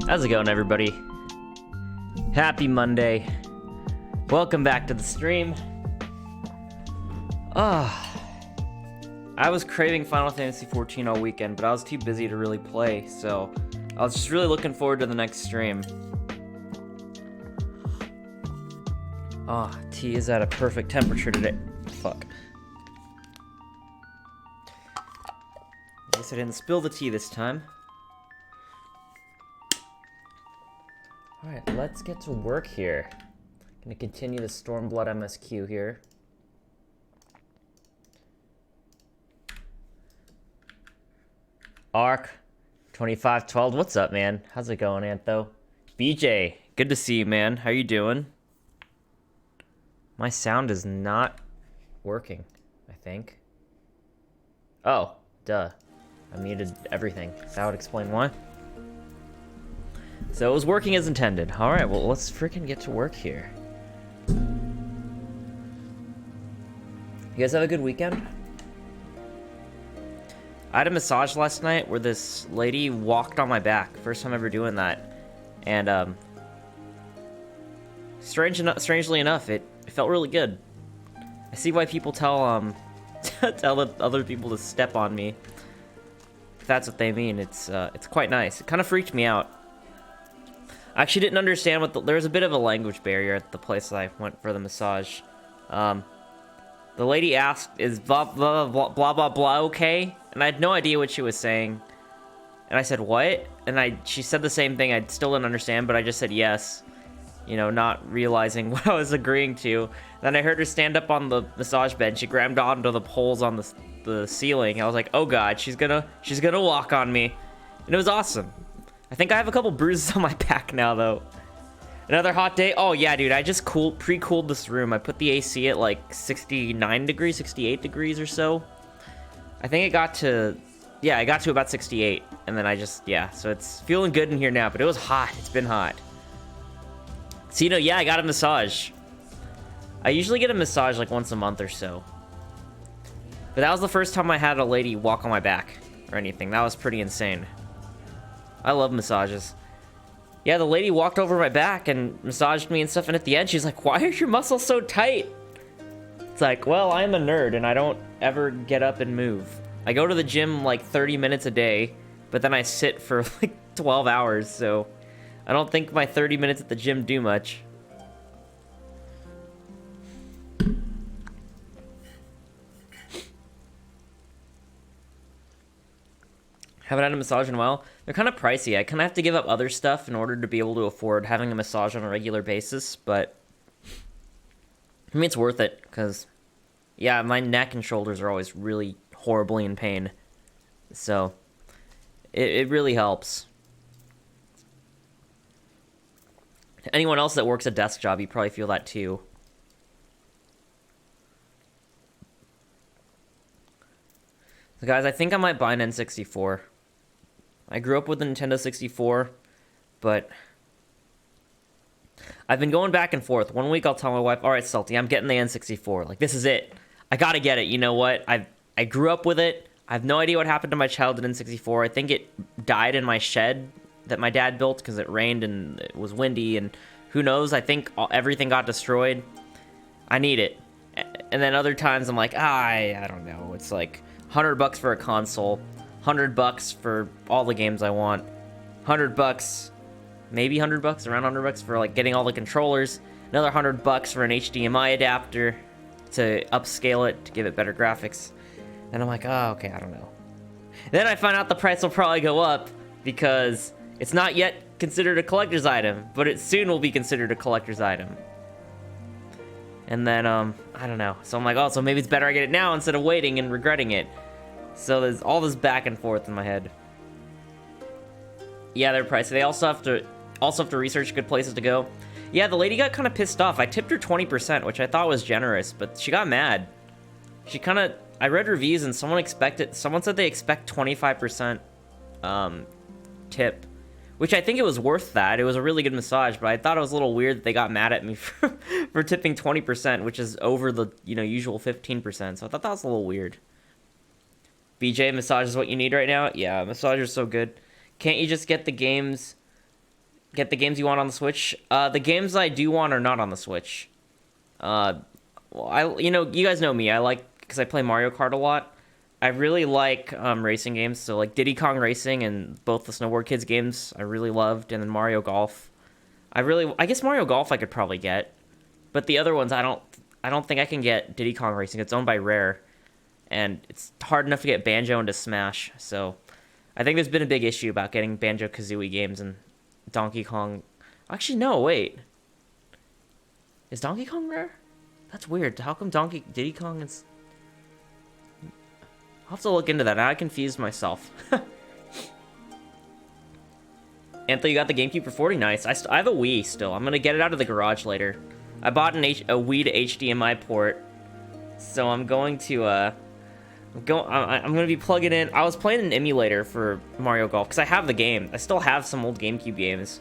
How's it going, everybody? Happy Monday. Welcome back to the stream. I was craving Final Fantasy 14 all weekend, but I was too busy to really play, so I was just really looking forward to the next stream. Tea is at a perfect temperature today. Fuck. I guess I didn't spill the tea this time. Alright, let's get to work here. Gonna continue the Stormblood MSQ here. Arc 2512, what's up, man? How's it going, Antho? BJ, good to see you, man. How you doing? My sound is not working, I think. Oh, duh. I muted everything. That would explain why. So it was working as intended. Alright, well, let's freaking get to work here. You guys have a good weekend? I had a massage last night where this lady walked on my back. First time ever doing that. And, strangely enough, it felt really good. I see why people tell other people to step on me. If that's what they mean, it's quite nice. It kind of freaked me out. I actually didn't understand there was a bit of a language barrier at the place that I went for the massage. The lady asked, is blah, blah, blah, blah, blah, blah okay? And I had no idea what she was saying. And I said, what? And she said the same thing. I still didn't understand, but I just said yes. You know, not realizing what I was agreeing to. Then I heard her stand up on the massage bed. She grabbed onto the poles on the ceiling. I was like, oh god, she's gonna walk on me. And it was awesome. I think I have a couple bruises on my back now, though. Another hot day? Oh, yeah, dude. I just pre-cooled this room. I put the AC at, like, 69 degrees, 68 degrees or so. I think it got to... Yeah, I got to about 68. And then I just... Yeah, so it's feeling good in here now. But it was hot. It's been hot. So, you know, yeah, I got a massage. I usually get a massage, like, once a month or so. But that was the first time I had a lady walk on my back or anything. That was pretty insane. I love massages. Yeah, the lady walked over my back and massaged me and stuff, and at the end she's like, why are your muscles so tight? It's like, well, I'm a nerd and I don't ever get up and move. I go to the gym like 30 minutes a day, but then I sit for like 12 hours, so I don't think my 30 minutes at the gym do much. Haven't had a massage in a while. They're kind of pricey. I kind of have to give up other stuff in order to be able to afford having a massage on a regular basis, but I mean, it's worth it, because, yeah, my neck and shoulders are always really horribly in pain, so it really helps. Anyone else that works a desk job, you probably feel that too. So guys, I think I might buy an N64. I grew up with a Nintendo 64, but I've been going back and forth. One week I'll tell my wife, all right, Salty, I'm getting the N64. Like, this is it. I gotta get it. You know what? I grew up with it. I have no idea what happened to my childhood N64. I think it died in my shed that my dad built because it rained and it was windy, and who knows? I think everything got destroyed. I need it. And then other times I'm like, I don't know. It's like $100 for a console. $100 for all the games I want. $100, maybe $100, around $100 for like getting all the controllers. Another $100 for an HDMI adapter to upscale it to give it better graphics. And I'm like, oh, okay, I don't know. Then I find out the price will probably go up because it's not yet considered a collector's item, but it soon will be considered a collector's item. And then I don't know. So I'm like, oh, so maybe it's better I get it now instead of waiting and regretting it. So there's all this back and forth in my head. Yeah, they're pricey. They also have to research good places to go. Yeah, the lady got kind of pissed off. I tipped her 20%, which I thought was generous, but she got mad. She kind of... I read reviews and someone said they expect 25% tip, which I think it was worth that. It was a really good massage, but I thought it was a little weird that they got mad at me for tipping 20%, which is over the, usual 15%. So I thought that was a little weird. BJ, massage is what you need right now? Yeah, massage is so good. Can't you just get the games Get the games you want on the Switch. The games I do want are not on the Switch. Well, you guys know me. I like, because I play Mario Kart a lot. I really like racing games. So like Diddy Kong Racing and both the Snowboard Kids games I really loved, and then Mario Golf. I guess Mario Golf I could probably get, but the other ones I don't think I can get. Diddy Kong Racing. It's owned by Rare, and it's hard enough to get Banjo into Smash. So I think there's been a big issue about getting Banjo-Kazooie games and Donkey Kong. Actually, no, wait. Is Donkey Kong Rare? That's weird. How come Diddy Kong is... I'll have to look into that. I confused myself. Anthony, you got the GameCube for 40? Nice. I have a Wii still. I'm going to get it out of the garage later. I bought a Wii to HDMI port. So I'm going to... I'm going to be plugging in... I was playing an emulator for Mario Golf because I have the game. I still have some old GameCube games.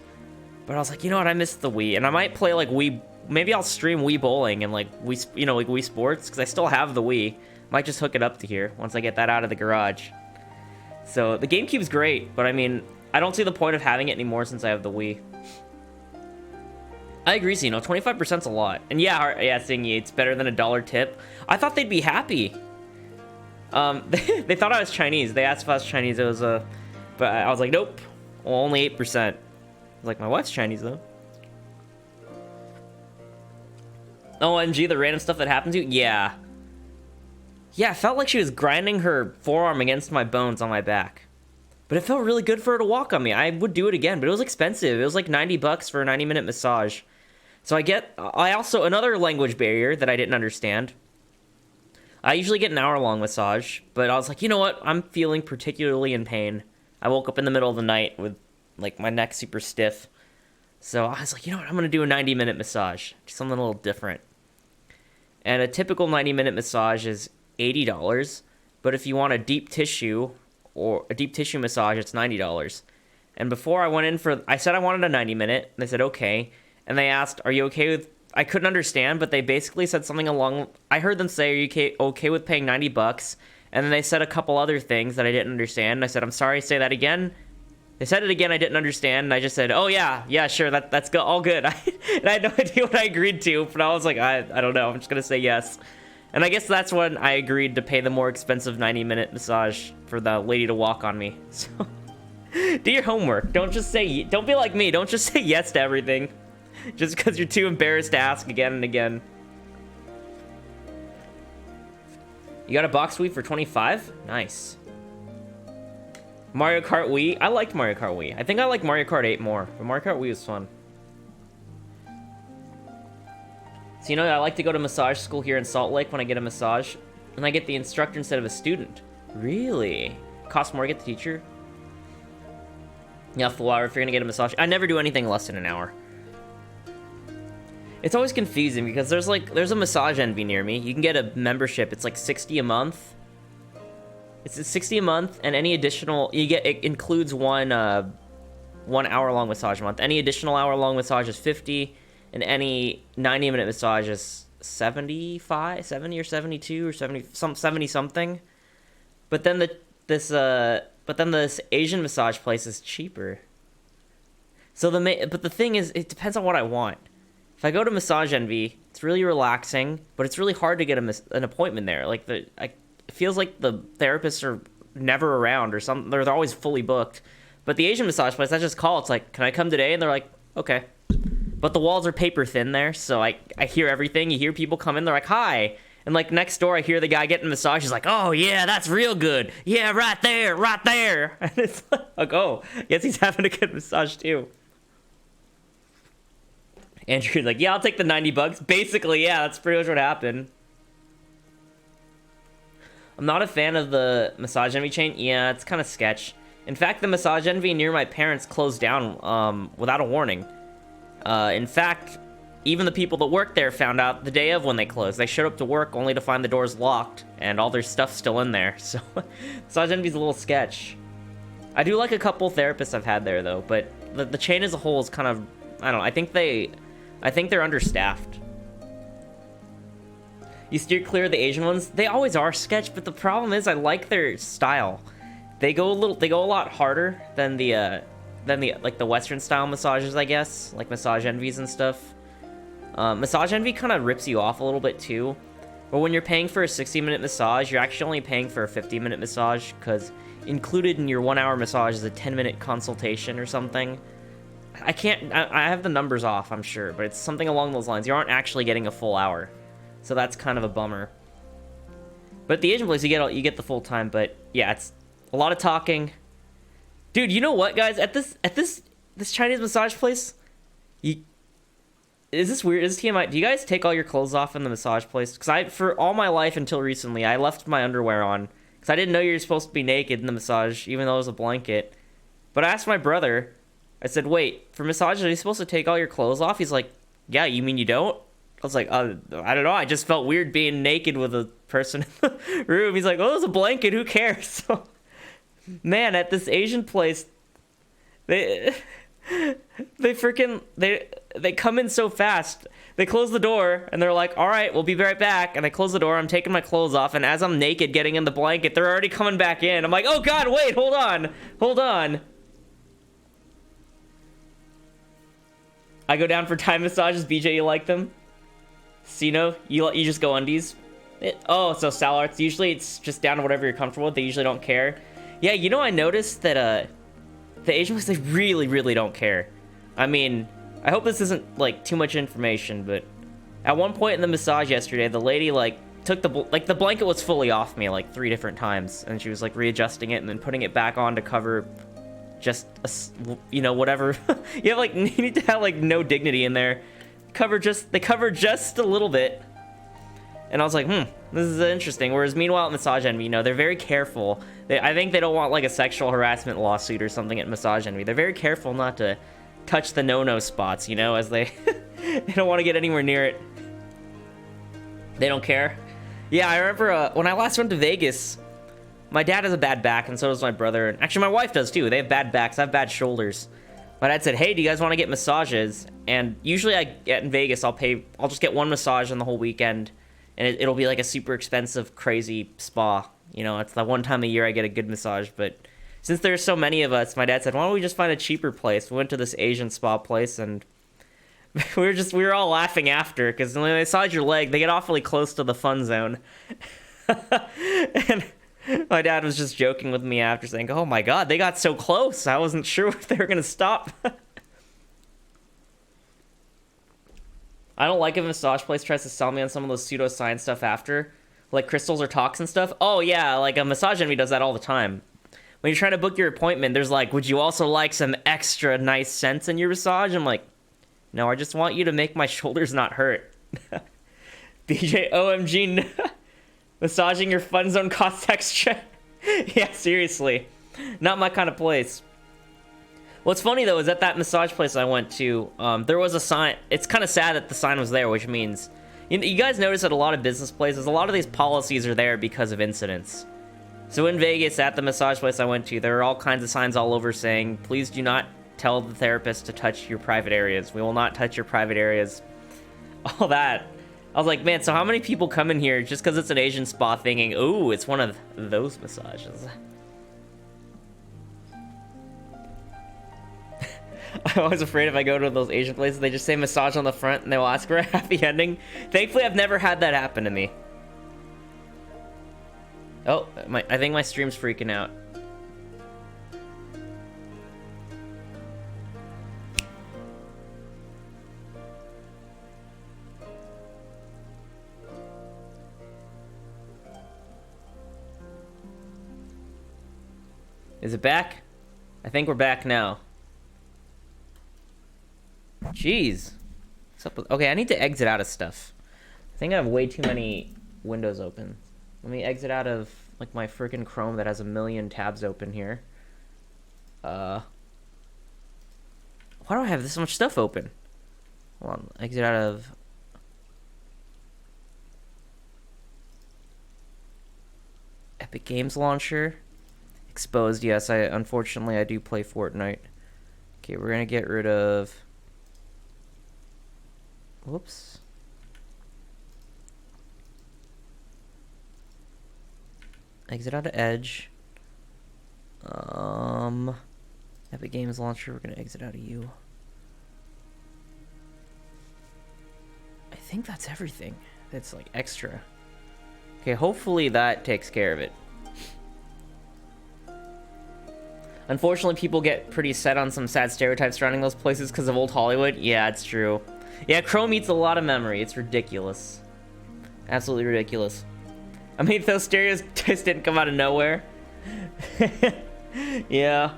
But I was like, you know what? I missed the Wii. And I might play like Wii... Maybe I'll stream Wii Bowling and like Wii, like Wii Sports because I still have the Wii. Might just hook it up to here once I get that out of the garage. So the GameCube's great, but I mean, I don't see the point of having it anymore since I have the Wii. I agree, Zeno. 25%'s a lot. And yeah, Singy, it's better than $1 tip. I thought they'd be happy. They thought I was Chinese. They asked if I was Chinese. It was but I was like, nope. Well, only 8%. I was like, my wife's Chinese though. OMG, the random stuff that happened to you? Yeah. Yeah, I felt like she was grinding her forearm against my bones on my back. But it felt really good for her to walk on me. I would do it again, but it was expensive. It was like $90 for a 90-minute massage. So I also, another language barrier that I didn't understand. I usually get an hour-long massage, but I was like, you know what? I'm feeling particularly in pain. I woke up in the middle of the night with, like, my neck super stiff. So I was like, you know what? I'm going to do a 90-minute massage. Something a little different. And a typical 90-minute massage is $80. But if you want a deep tissue massage, it's $90. And before I went in I said I wanted a 90-minute. They said, okay. And they asked, are you okay with... I couldn't understand, but they basically said something along... I heard them say, are you okay with paying $90? And then they said a couple other things that I didn't understand. And I said, I'm sorry, say that again. They said it again, I didn't understand, and I just said, oh yeah, sure, that's all good. And I had no idea what I agreed to, but I was like, I don't know, I'm just gonna say yes. And I guess that's when I agreed to pay the more expensive 90-minute massage for the lady to walk on me. So, do your homework. Don't be like me, don't just say yes to everything. Just because you're too embarrassed to ask again and again. You got a box suite for 25? Nice. Mario Kart Wii? I liked Mario Kart Wii. I think I like Mario Kart 8 more, but Mario Kart Wii was fun. So, I like to go to massage school here in Salt Lake when I get a massage, and I get the instructor instead of a student. Really? Costs more to get the teacher? Yeah, full hour if you're gonna get a massage. I never do anything less than an hour. It's always confusing because there's a Massage Envy near me. You can get a membership. It's like $60 a month. It's $60 a month, and any additional it includes one hour-long massage a month. Any additional hour-long massage is $50, and any 90-minute massage is $70 or $72 or 70 something. But then this Asian massage place is cheaper. So but the thing is, it depends on what I want. If I go to Massage Envy, it's really relaxing, but it's really hard to get an appointment there. Like it feels like the therapists are never around or something. They're always fully booked. But the Asian massage place, I just call. It's like, can I come today? And they're like, okay. But the walls are paper thin there, so I hear everything. You hear people come in, they're like, hi. And like next door, I hear the guy getting a massage. He's like, oh yeah, that's real good. Yeah, right there, right there. And it's like, oh, guess he's having a good massage too. Andrew's like, yeah, I'll take the $90. Basically, yeah, that's pretty much what happened. I'm not a fan of the Massage Envy chain. Yeah, it's kind of sketch. In fact, the Massage Envy near my parents closed down without a warning. In fact, even the people that worked there found out the day of when they closed. They showed up to work only to find the doors locked and all their stuff still in there. So, Massage Envy's a little sketch. I do like a couple therapists I've had there, though, but the chain as a whole is kind of... I don't know, I think they're understaffed. You steer clear of the Asian ones. They always are sketch, but the problem is I like their style. They go a lot harder than the than the like the Western style massages, I guess, like Massage Envies and stuff. Massage Envy kind of rips you off a little bit too. But when you're paying for a 60-minute massage, you're actually only paying for a 50-minute massage, because included in your 1-hour massage is a 10-minute consultation or something. I have the numbers off, I'm sure, but it's something along those lines. You aren't actually getting a full hour. So that's kind of a bummer. But at the Asian place, you get the full time, but yeah, it's a lot of talking. Dude, you know what, guys? At this Chinese massage place, is this weird? Is this TMI? Do you guys take all your clothes off in the massage place? Because for all my life until recently, I left my underwear on. Because I didn't know you were supposed to be naked in the massage, even though it was a blanket. But I asked my brother, I said, wait, for massages, are you supposed to take all your clothes off? He's like, yeah, you mean you don't? I was like, I don't know. I just felt weird being naked with a person in the room. He's like, oh, it's a blanket. Who cares? So, man, at this Asian place, they come in so fast. They close the door and they're like, all right, we'll be right back. And I close the door. I'm taking my clothes off. And as I'm naked getting in the blanket, they're already coming back in. I'm like, oh God, wait, hold on. I go down for Thai massages. BJ, you like them? Sino, you just go undies? So Sal Arts, usually it's just down to whatever you're comfortable with. They usually don't care. Yeah, you know, I noticed that the Asian ones, they really, really don't care. I mean, I hope this isn't, like, too much information, but at one point in the massage yesterday, the lady, like, took the blanket was fully off me, like, 3 different times, and she was, like, readjusting it and then putting it back on to cover just, whatever. You need to have, like, no dignity in there. They cover just a little bit. And I was like, this is interesting. Whereas meanwhile at Massage Envy, they're very careful. I think they don't want like a sexual harassment lawsuit or something at Massage Envy. They're very careful not to touch the no-no spots, as they they don't want to get anywhere near it. They don't care. Yeah, I remember when I last went to Vegas, my dad has a bad back and so does my brother. And actually my wife does too. They have bad backs. I have bad shoulders. My dad said, hey, do you guys want to get massages? And usually I get in Vegas, I'll just get one massage on the whole weekend. And it'll be like a super expensive, crazy spa. It's the one time a year I get a good massage. But since there's so many of us, my dad said, why don't we just find a cheaper place? We went to this Asian spa place, and we were all laughing after, because when they massage your leg, they get awfully close to the fun zone. And my dad was just joking with me after, saying, oh my God, they got so close. I wasn't sure if they were going to stop. I don't like if a massage place tries to sell me on some of those pseudoscience stuff after, like crystals or toxin stuff. Oh yeah, like a Massage Envy does that all the time. When you're trying to book your appointment, there's like, would you also like some extra nice scents in your massage? I'm like, no, I just want you to make my shoulders not hurt. BJ, OMG, massaging your fun zone costs extra. Yeah, seriously, not my kind of place. What's funny, though, is at that massage place I went to, there was a sign. It's kind of sad that the sign was there, which means... You guys notice at a lot of business places, a lot of these policies are there because of incidents. So in Vegas, at the massage place I went to, there are all kinds of signs all over saying, please do not tell the therapist to touch your private areas. We will not touch your private areas. All that. I was like, man, so how many people come in here just because it's an Asian spa thinking, ooh, it's one of those massages? I'm always afraid if I go to those Asian places, they just say massage on the front and they will ask for a happy ending. Thankfully, I've never had that happen to me. Oh, I think my stream's freaking out. Is it back? I think we're back now. Jeez. What's up with... Okay, I need to exit out of stuff. I think I have way too many windows open. Let me exit out of, like, my freaking Chrome that has a million tabs open here. Why do I have this much stuff open? Hold on. Exit out of... Epic Games Launcher. Exposed, yes. Unfortunately, I do play Fortnite. Okay, we're gonna get rid of... Whoops. Exit out of Edge. Epic Games launcher, we're gonna exit out of you. I think that's everything. That's like extra. Okay, hopefully that takes care of it. Unfortunately, people get pretty set on some sad stereotypes surrounding those places because of old Hollywood. Yeah, it's true. Yeah, Chrome eats a lot of memory. It's ridiculous. Absolutely ridiculous. I mean, those stereotypes didn't come out of nowhere. Yeah.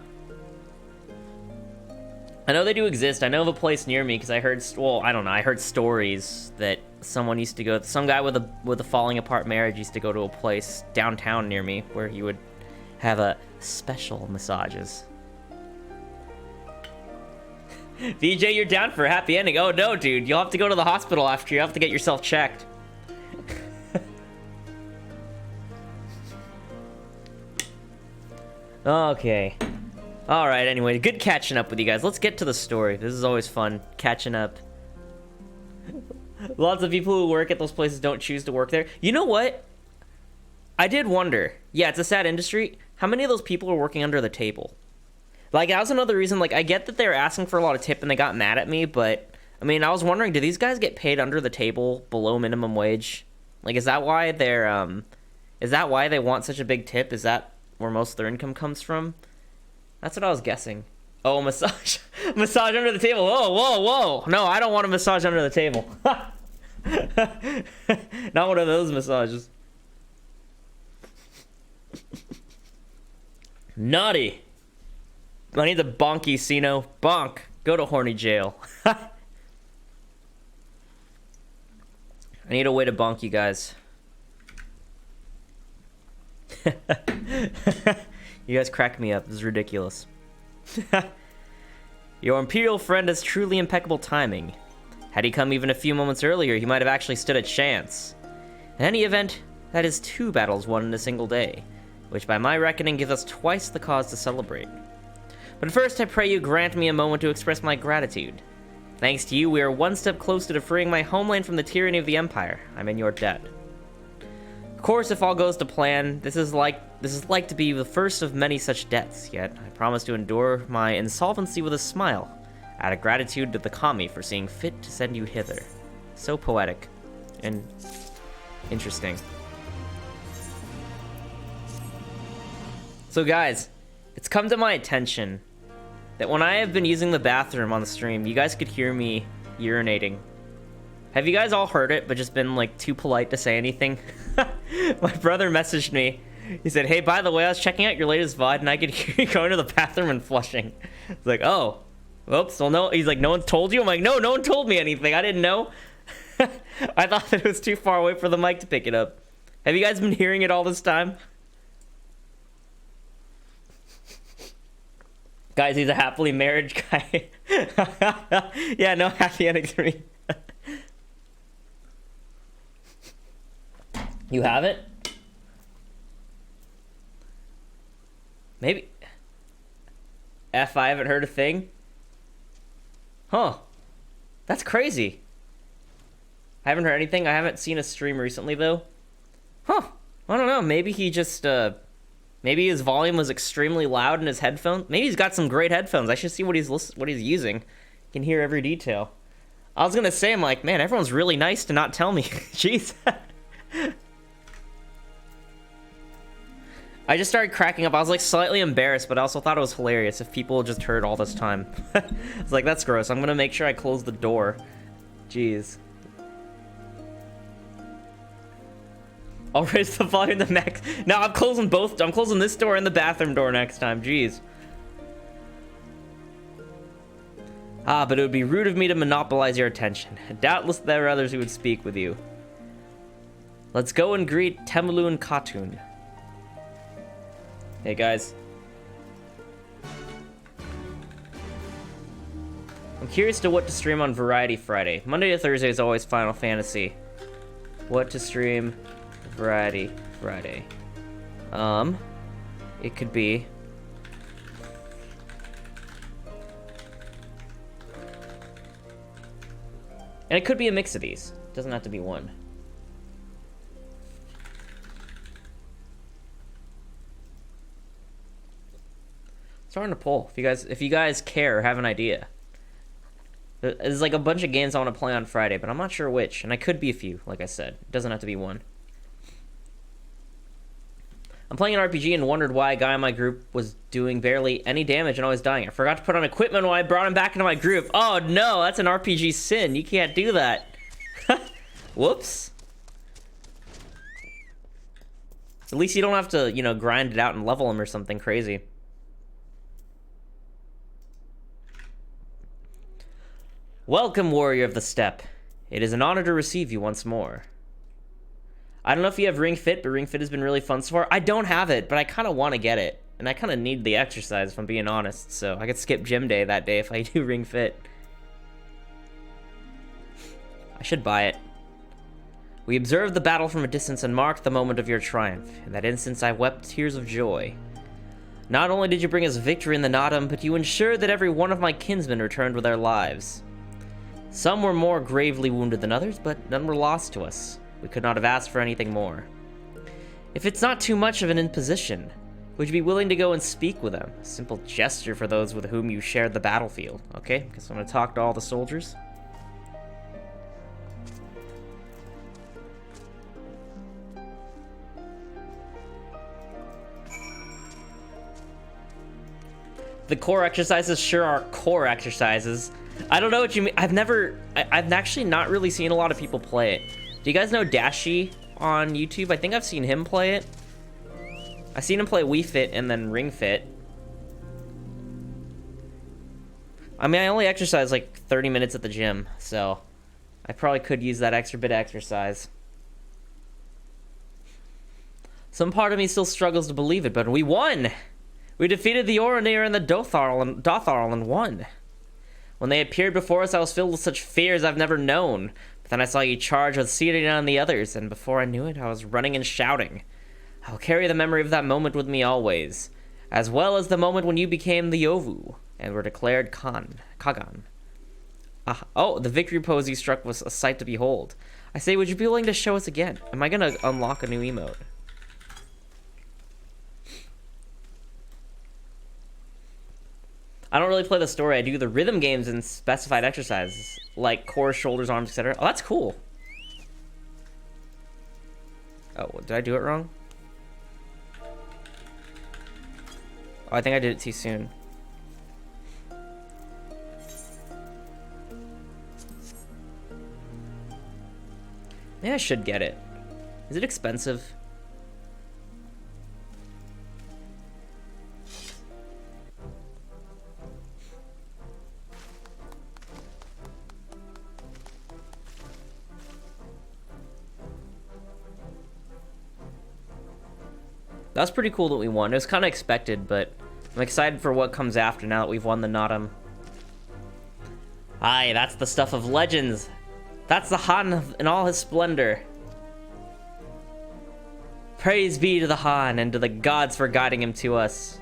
I know they do exist. I know of a place near me because I heard, well, I don't know. I heard stories that someone used to go, some guy with a falling apart marriage used to go to a place downtown near me where he would have a special massages. VJ, you're down for a happy ending. Oh no, dude, you'll have to go to the hospital after. You have to get yourself checked. Okay. Alright, anyway, good catching up with you guys. Let's get to the story. This is always fun, catching up. Lots of people who work at those places don't choose to work there. You know what? I did wonder. Yeah, it's a sad industry. How many of those people are working under the table? Like, that was another reason, like, I get that they were asking for a lot of tip and they got mad at me, but, I mean, I was wondering, do these guys get paid under the table below minimum wage? Like, is that why they're, is that why they want such a big tip? Is that where most of their income comes from? That's what I was guessing. Oh, massage. Massage under the table. Whoa, whoa, whoa. No, I don't want a massage under the table. Not one of those massages. Naughty. I need the bonky Sino. Bonk. Go to horny jail. I need a way to bonk you guys. You guys crack me up. This is ridiculous. Your Imperial friend has truly impeccable timing. Had he come even a few moments earlier, he might have actually stood a chance. In any event, that is 2 battles won in a single day, which by my reckoning gives us twice the cause to celebrate. But first, I pray you grant me a moment to express my gratitude. Thanks to you, we are one step closer to freeing my homeland from the tyranny of the Empire. I'm in your debt. Of course, if all goes to plan, this is like to be the first of many such debts, yet I promise to endure my insolvency with a smile, out of gratitude to the Kami for seeing fit to send you hither. So poetic and interesting. So guys, it's come to my attention that when I have been using the bathroom on the stream, you guys could hear me urinating. Have you guys all heard it, but just been like too polite to say anything? My brother messaged me. He said, hey, by the way, I was checking out your latest VOD and I could hear you going to the bathroom and flushing. It's like, oh, whoops, well, no. He's like, no one told you? I'm like, no one told me anything. I didn't know. I thought that it was too far away for the mic to pick it up. Have you guys been hearing it all this time? Guys, he's a happily married guy. Yeah, no happy ending for me. You haven't? Maybe. F, I haven't heard a thing? Huh. That's crazy. I haven't heard anything. I haven't seen a stream recently, though. Huh. I don't know. Maybe he just, maybe his volume was extremely loud in his headphones. Maybe he's got some great headphones. I should see what he's using. You can hear every detail. I was gonna say, I'm like, man, everyone's really nice to not tell me. Jeez. I just started cracking up. I was like slightly embarrassed, but I also thought it was hilarious if people just heard all this time. It's like, that's gross. I'm gonna make sure I close the door. Jeez. I'll raise the volume the max. No, I'm closing both. I'm closing this door and the bathroom door next time. Jeez. Ah, but it would be rude of me to monopolize your attention. Doubtless there are others who would speak with you. Let's go and greet Temulu and Katun. Hey guys. I'm curious to what to stream on Variety Friday. Monday to Thursday is always Final Fantasy. What to stream Variety Friday. It could be and it could be a mix of these. It doesn't have to be one. Starting to pull. If you guys care or have an idea. There's like a bunch of games I want to play on Friday, but I'm not sure which. And I could be a few, like I said. It doesn't have to be one. I'm playing an RPG and wondered why a guy in my group was doing barely any damage and always dying. I forgot to put on equipment when I brought him back into my group. Oh no, that's an RPG sin. You can't do that. Whoops. At least you don't have to, you know, grind it out and level him or something crazy. Welcome, Warrior of the Steppe. It is an honor to receive you once more. I don't know if you have Ring Fit, but Ring Fit has been really fun so far. I don't have it, but I kind of want to get it. And I kind of need the exercise, if I'm being honest. So I could skip gym day that day if I do Ring Fit. I should buy it. We observed the battle from a distance and marked the moment of your triumph. In that instance, I wept tears of joy. Not only did you bring us victory in the Nodum, but you ensured that every one of my kinsmen returned with their lives. Some were more gravely wounded than others, but none were lost to us. We could not have asked for anything more. If it's not too much of an imposition, would you be willing to go and speak with them? A simple gesture for those with whom you shared the battlefield. Okay, guess I'm gonna talk to all the soldiers. The core exercises sure are core exercises. I don't know what you mean. I've actually not really seen a lot of people play it. Do you guys know Dashi on YouTube? I think I've seen him play it. I've seen him play Wii Fit and then Ring Fit. I mean, I only exercise like 30 minutes at the gym, so I probably could use that extra bit of exercise. Some part of me still struggles to believe it, but we won! We defeated the Oronir and the Dotharl and won. When they appeared before us, I was filled with such fears I've never known. But then I saw you charge with Sirion and the others, and before I knew it, I was running and shouting. I will carry the memory of that moment with me always, as well as the moment when you became the Yovu and were declared Kagan. Oh, the victory pose you struck was a sight to behold. I say, would you be willing to show us again? Am I gonna unlock a new emote? I don't really play the story. I do the rhythm games and specified exercises, like core, shoulders, arms, etc. Oh, that's cool. Oh, did I do it wrong? Oh, I think I did it too soon. Maybe I should get it. Is it expensive? That was pretty cool that we won. It was kind of expected, but I'm excited for what comes after now that we've won the Nodum. Aye, that's the stuff of legends. That's the Han in all his splendor. Praise be to the Han and to the gods for guiding him to us.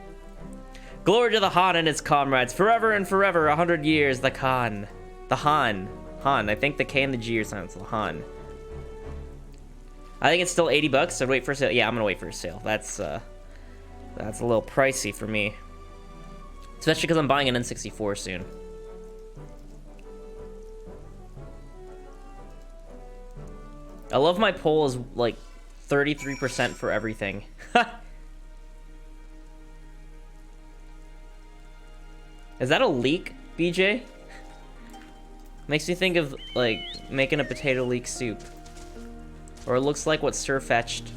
Glory to the Han and his comrades, forever and forever, 100 years, the Khan. The Han. Han, I think the K and the G are silent, so the Han. I think it's still 80 bucks. I'd wait for a sale. Yeah, I'm gonna wait for a sale. That's a little pricey for me. Especially because I'm buying an N64 soon. I love my poll is like 33% for everything. Is that a leek, BJ? Makes me think of like making a potato leek soup. Or it looks like what Sirfetch'd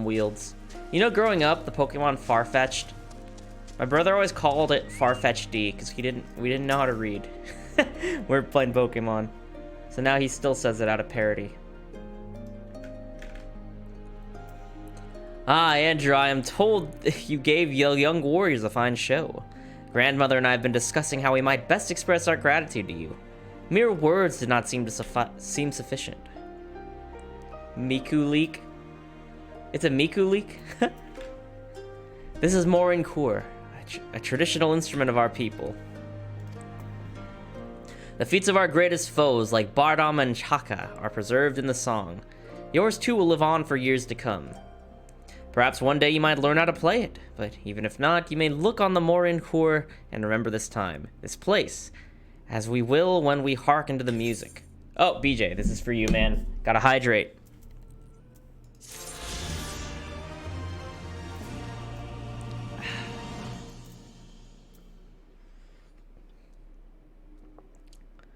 wields. You know, growing up, the Pokemon Farfetch'd, my brother always called it Farfetch'd D because we didn't know how to read. We're playing Pokemon, so now he still says it out of parody. Ah, Andrew, I am told you gave Young Warriors a fine show. Grandmother and I have been discussing how we might best express our gratitude to you. Mere words did not seem sufficient. Miku leek? It's a Miku leek? This is Morin Kur, a traditional instrument of our people. The feats of our greatest foes, like Bardam and Chaka, are preserved in the song. Yours too will live on for years to come. Perhaps one day you might learn how to play it, but even if not, you may look on the Morin Khor and remember this time, this place, as we will when we hearken to the music. Oh, BJ, this is for you, man. Gotta hydrate.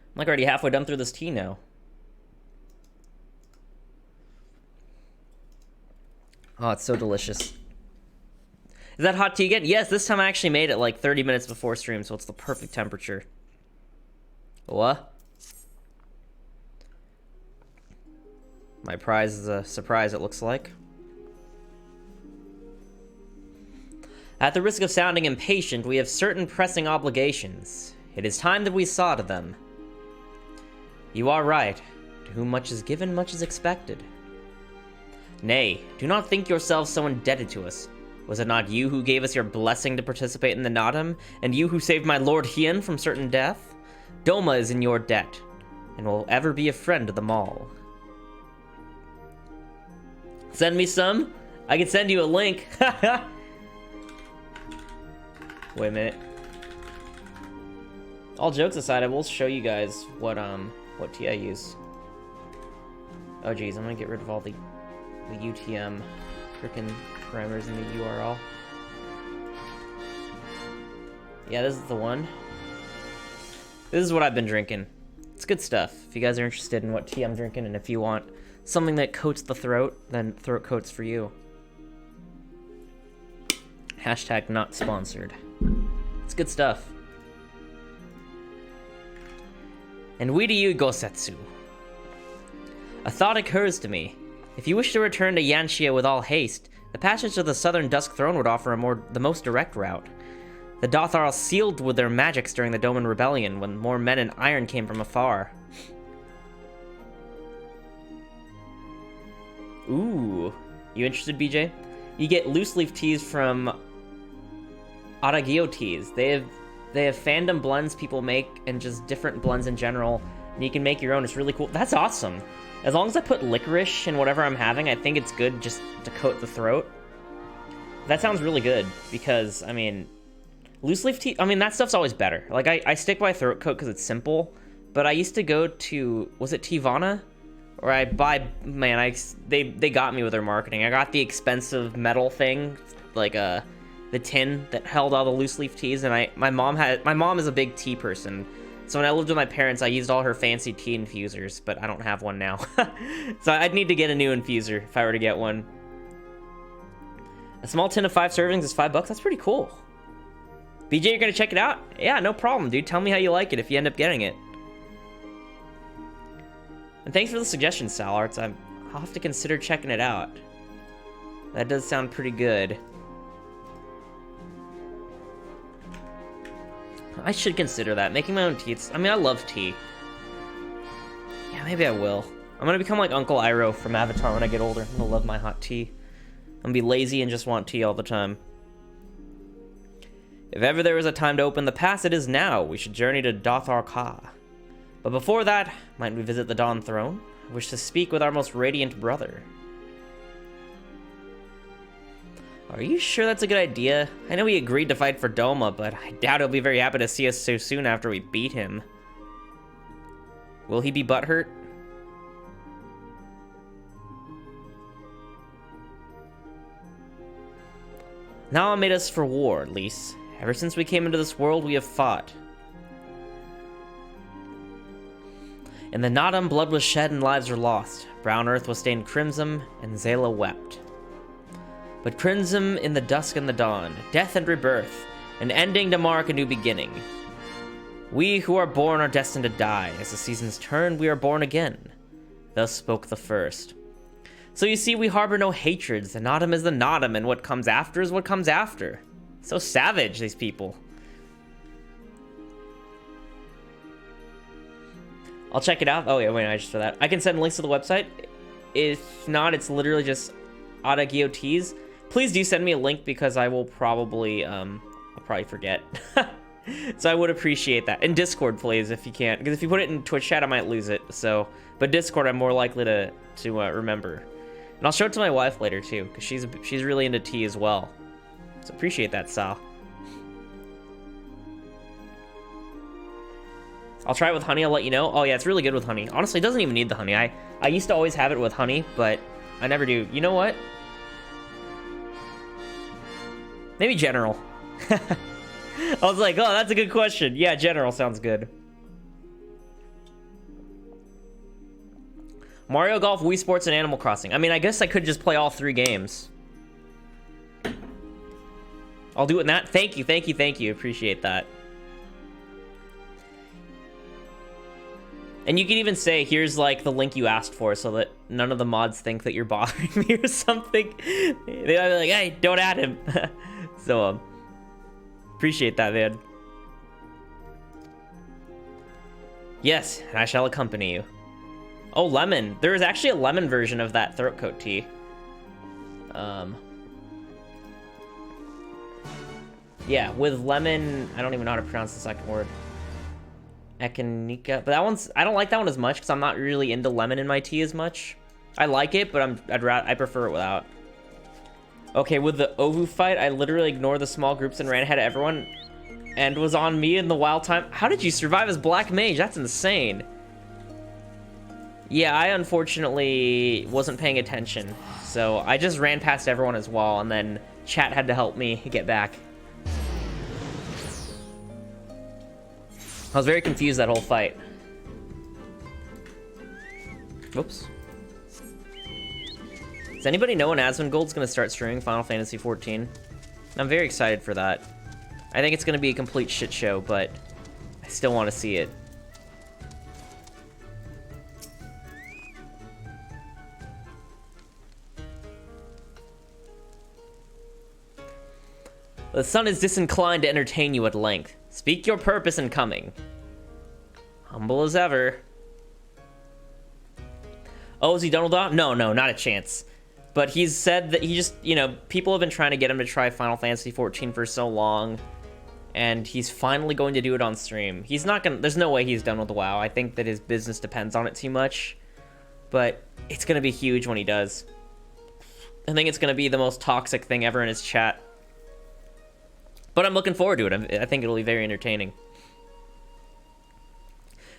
I'm like already halfway done through this tea now. Oh, it's so delicious. Is that hot tea again? Yes, this time I actually made it like 30 minutes before stream, so it's the perfect temperature. What? My prize is a surprise, it looks like. At the risk of sounding impatient, we have certain pressing obligations. It is time that we saw to them. You are right. To whom much is given, much is expected. Nay, do not think yourselves so indebted to us. Was it not you who gave us your blessing to participate in the Nadam, and you who saved my lord Hien from certain death? Doma is in your debt, and will ever be a friend to them all. Send me some? I can send you a link. Wait a minute. All jokes aside, I will show you guys what tea I use. Oh geez, I'm gonna get rid of all the UTM freaking parameters in the URL. Yeah, this is the one. This is what I've been drinking. It's good stuff. If you guys are interested in what tea I'm drinking, and if you want something that coats the throat, then throat coats for you. Hashtag not sponsored. It's good stuff. And we to you, Gosetsu. A thought occurs to me. If you wish to return to Yanxia with all haste, the passage to the Southern Dusk Throne would offer the most direct route. The Dothar sealed with their magics during the Doman Rebellion when more men in iron came from afar. Ooh. You interested, BJ? You get loose leaf teas from Aragio Teas. They have fandom blends people make and just different blends in general. And you can make your own. It's really cool. That's awesome. As long as I put licorice in whatever I'm having, I think it's good just to coat the throat. That sounds really good because, I mean, loose leaf tea, I mean, that stuff's always better. Like, I stick by throat coat because it's simple, but I used to go to, was it Tivana? Or I buy, man, they got me with their marketing. I got the expensive metal thing, like the tin that held all the loose leaf teas, and my mom is a big tea person. So when I lived with my parents, I used all her fancy tea infusers, but I don't have one now. So I'd need to get a new infuser if I were to get one. A small tin of 5 servings is $5. That's pretty cool. BJ, you're gonna check it out? Yeah, no problem, dude. Tell me how you like it if you end up getting it. And thanks for the suggestion, Salarts. I'll have to consider checking it out. That does sound pretty good. I should consider that. Making my own tea. I mean, I love tea. Yeah, maybe I will. I'm gonna become like Uncle Iroh from Avatar when I get older. I'm gonna love my hot tea. I'm gonna be lazy and just want tea all the time. If ever there was a time to open the pass, it is now. We should journey to Dothar Ka. But before that, might we visit the Dawn Throne? I wish to speak with our most radiant brother. Are you sure that's a good idea? I know he agreed to fight for Doma, but I doubt he'll be very happy to see us so soon after we beat him. Will he be butthurt? Now made us for war, Lys. Ever since we came into this world, we have fought. In the Nadam, blood was shed and lives were lost. Brown earth was stained crimson, and Zayla wept. But crimson in the dusk and the dawn, death and rebirth, an ending to mark a new beginning. We who are born are destined to die. As the seasons turn, we are born again. Thus spoke the first. So you see, we harbor no hatreds. The Nadam is the Nadam, and what comes after is what comes after. So savage, these people. I'll check it out. Oh yeah, wait, I just saw that. I can send links to the website. If not, it's literally just Aragio Teas. Please do send me a link because I will probably, I'll probably forget. So I would appreciate that. And Discord, please, if you can. Because if you put it in Twitch chat, I might lose it. So, but Discord, I'm more likely to remember. And I'll show it to my wife later too, because she's really into tea as well. So appreciate that, Sal. I'll try it with honey, I'll let you know. Oh yeah, it's really good with honey. Honestly, it doesn't even need the honey. I used to always have it with honey, but I never do. You know what? Maybe General. I was like, oh, that's a good question. Yeah, General sounds good. Mario Golf, Wii Sports, and Animal Crossing. I mean, I guess I could just play all 3 games. I'll do it in that. Thank you, thank you, thank you. Appreciate that. And you can even say, here's like the link you asked for, so that none of the mods think that you're bothering me or something. They might be like, hey, don't add him. So, appreciate that, man. Yes, I shall accompany you. Oh, lemon. There is actually a lemon version of that throat coat tea. Yeah, with lemon, I don't even know how to pronounce the second word. Ekanika, but that one's, I don't like that one as much because I'm not really into lemon in my tea as much. I like it, but I prefer it without. Okay, with the Ovu fight, I literally ignored the small groups and ran ahead of everyone and was on me in the wild time. How did you survive as Black Mage? That's insane. Yeah, I unfortunately wasn't paying attention, so I just ran past everyone as well, and then chat had to help me get back. I was very confused that whole fight. Whoops. Does anybody know when Asmongold's gonna start streaming Final Fantasy XIV? I'm very excited for that. I think it's gonna be a complete shit show, but I still want to see it. The sun is disinclined to entertain you at length. Speak your purpose in coming. Humble as ever. Oh, is he done with that? No, not a chance. But he's said that he just, you know, people have been trying to get him to try Final Fantasy XIV for so long, and he's finally going to do it on stream. He's not gonna, there's no way he's done with WoW. I think that his business depends on it too much, but it's gonna be huge when he does. I think it's gonna be the most toxic thing ever in his chat. But I'm looking forward to it. I think it'll be very entertaining.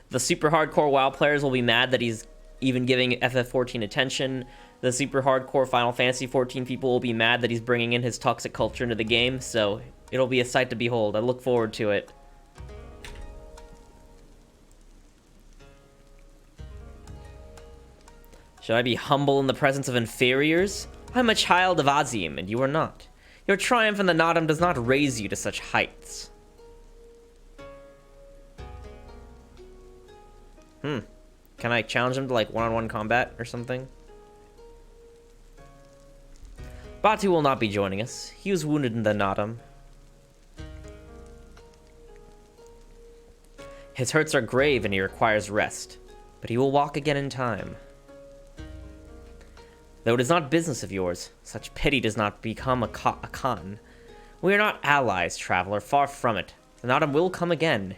The super hardcore WoW players will be mad that he's even giving FF14 attention. The super hardcore Final Fantasy XIV people will be mad that he's bringing in his toxic culture into the game, so it'll be a sight to behold. I look forward to it. Should I be humble in the presence of inferiors? I'm a child of Azim, and you are not. Your triumph in the Nadam does not raise you to such heights. Can I challenge him to, like, one-on-one combat or something? Batu will not be joining us. He was wounded in the Nadam. His hurts are grave and he requires rest, but he will walk again in time. Though it is not business of yours, such pity does not become a con. We are not allies, traveler, far from it. The Nadam will come again,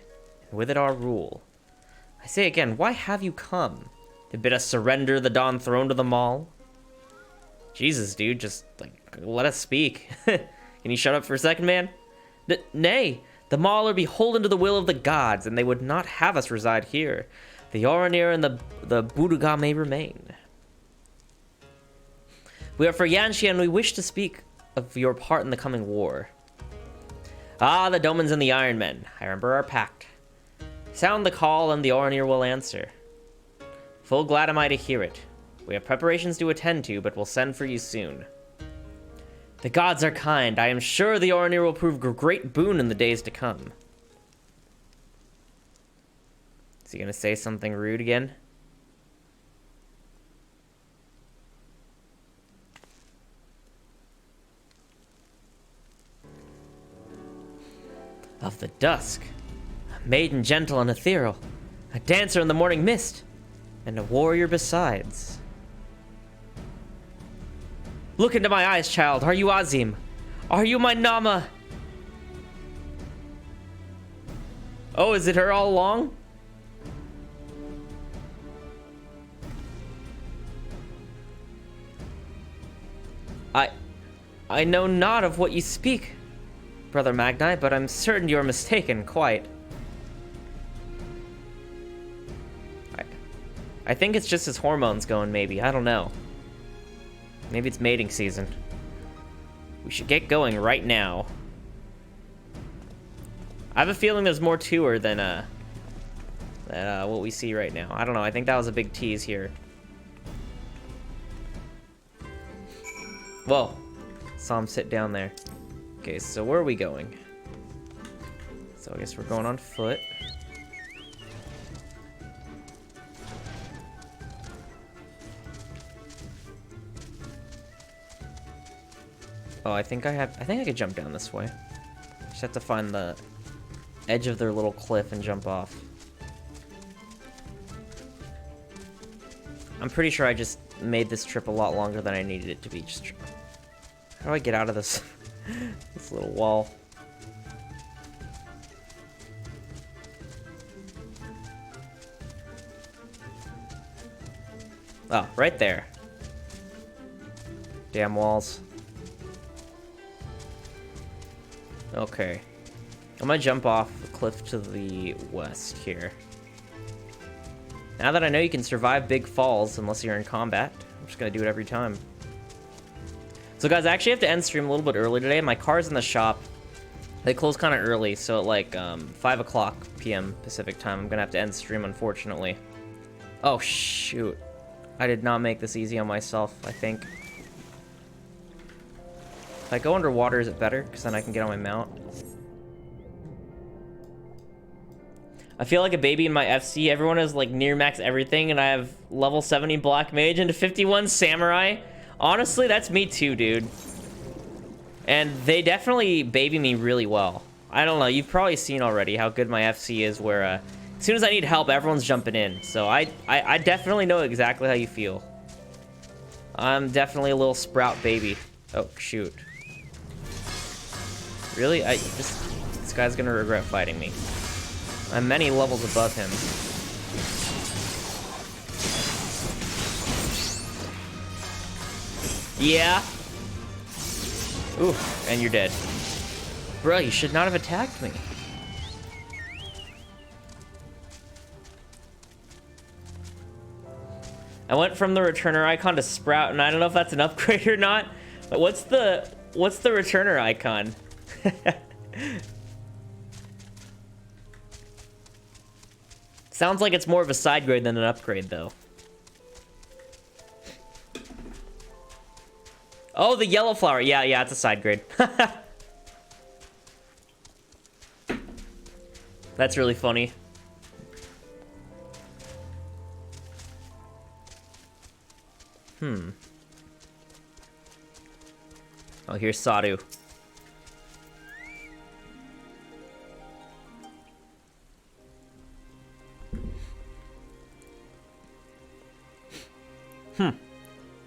and with it our rule. I say again, why have you come? To bid us surrender the Dawn Throne to the Maul? Jesus, dude, just, like, let us speak. Can you shut up for a second, man? Nay, the Maul are beholden to the will of the gods, and they would not have us reside here. The Oranir and the Buduga may remain. We are for Yanxi, and we wish to speak of your part in the coming war. Ah, the Domans and the Iron Men. I remember our pact. Sound the call, and the Oranir will answer. Full glad am I to hear it. We have preparations to attend to, but we'll send for you soon. The gods are kind. I am sure the Oranir will prove a great boon in the days to come. Is he gonna say something rude again? Of the dusk, a maiden gentle and ethereal, a dancer in the morning mist, and a warrior besides. Look into my eyes, child. Are you Azim? Are you my Nama? Oh, is it her all along? I... I know not of what you speak, Brother Magni, but I'm certain you're mistaken, quite. I think it's just his hormones going, maybe. I don't know. Maybe it's mating season. We should get going right now. I have a feeling there's more to her than what we see right now. I don't know. I think that was a big tease here. Whoa. Saw him sit down there. Okay, so where are we going? So I guess we're going on foot. Oh, I think I could jump down this way. Just have to find the edge of their little cliff and jump off. I'm pretty sure I just made this trip a lot longer than I needed it to be. Just how do I get out of this this little wall? Oh, right there. Damn walls. Okay. I'm gonna jump off the cliff to the west here. Now that I know you can survive big falls unless you're in combat, I'm just gonna do it every time. So guys, I actually have to end stream a little bit early today. My car's in the shop. They close kind of early, so at like 5 o'clock p.m. Pacific time, I'm gonna have to end stream, unfortunately. Oh shoot. I did not make this easy on myself, I think. If I go underwater, is it better? Because then I can get on my mount. I feel like a baby in my FC. Everyone has like near max everything, and I have level 70 Black Mage and 51 Samurai. Honestly, that's me too, dude. And they definitely baby me really well. I don't know, you've probably seen already how good my FC is, where as soon as I need help, everyone's jumping in. So I definitely know exactly how you feel. I'm definitely a little sprout baby. Oh, shoot. Really? This guy's gonna regret fighting me. I'm many levels above him. Yeah. Ooh, and you're dead. Bro, you should not have attacked me. I went from the returner icon to Sprout, and I don't know if that's an upgrade or not. But what's the returner icon? Sounds like it's more of a side grade than an upgrade, though. Oh, the yellow flower. Yeah, it's a side grade. That's really funny. Oh, here's Sadu. The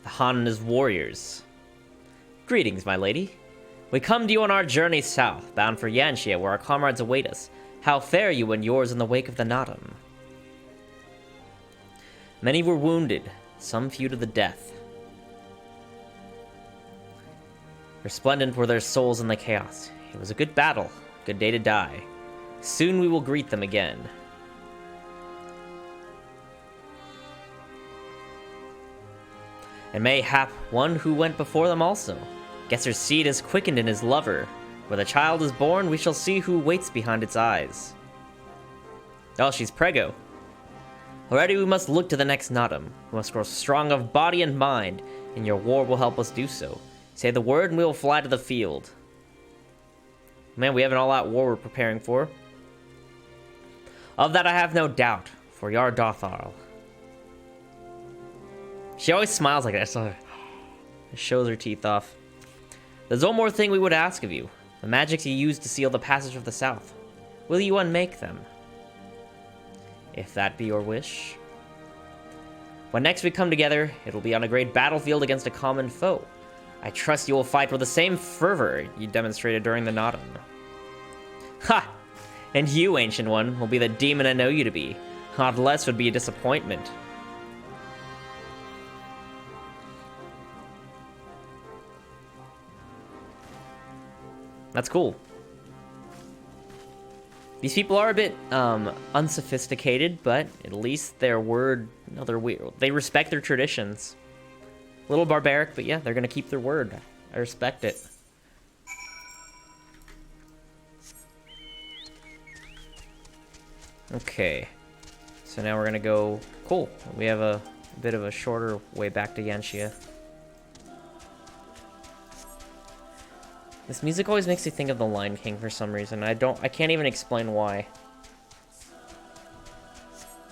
Han and his warriors. Greetings, my lady. We come to you on our journey south, bound for Yanxia, where our comrades await us. How fare you and yours in the wake of the Naadam? Many were wounded, some few to the death. Resplendent were their souls in the chaos. It was a good battle, good day to die. Soon we will greet them again. And mayhap one who went before them also. Guess her seed is quickened in his lover. Where the child is born, we shall see who waits behind its eyes. Oh, she's preggo. Already we must look to the next Naadam. We must grow strong of body and mind, and your war will help us do so. Say the word and we will fly to the field. Man, we have an all-out war we're preparing for. Of that I have no doubt, for Yar Dothal. She always smiles like that, so it shows her teeth off. There's one more thing we would ask of you. The magics you used to seal the passage of the south. Will you unmake them? If that be your wish. When next we come together, it will be on a great battlefield against a common foe. I trust you will fight with the same fervor you demonstrated during the Naadam. Ha! And you, Ancient One, will be the demon I know you to be. Aught less would be a disappointment. ' That's cool. These people are a bit unsophisticated, but at least their word, no, they're weird. They respect their traditions. A little barbaric, but yeah, they're gonna keep their word. I respect it. Okay, so now we're gonna go. Cool. We have a bit of a shorter way back to Yanxia. This music always makes me think of The Lion King for some reason. I can't even explain why.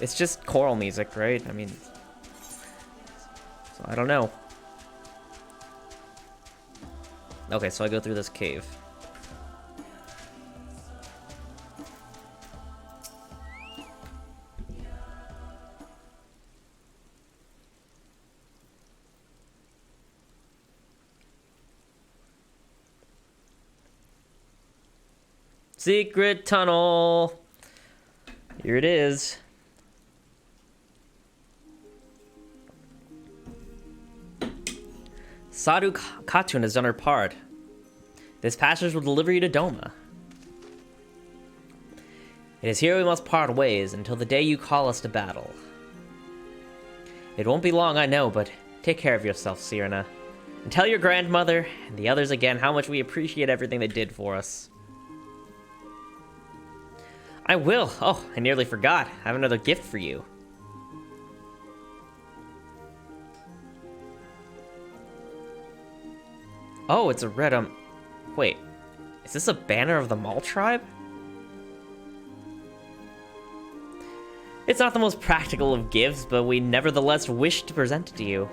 It's just choral music, right? I mean, so I don't know. Okay, so I go through this cave. Secret tunnel. Here it is. Sadhu Khatun has done her part. This passage will deliver you to Doma. It is here we must part ways until the day you call us to battle. It won't be long, I know, but take care of yourself, Sirena. And tell your grandmother and the others again how much we appreciate everything they did for us. I will. Oh, I nearly forgot. I have another gift for you. Oh, it's a red, wait. Is this a banner of the Mall tribe? It's not the most practical of gifts, but we nevertheless wish to present it to you.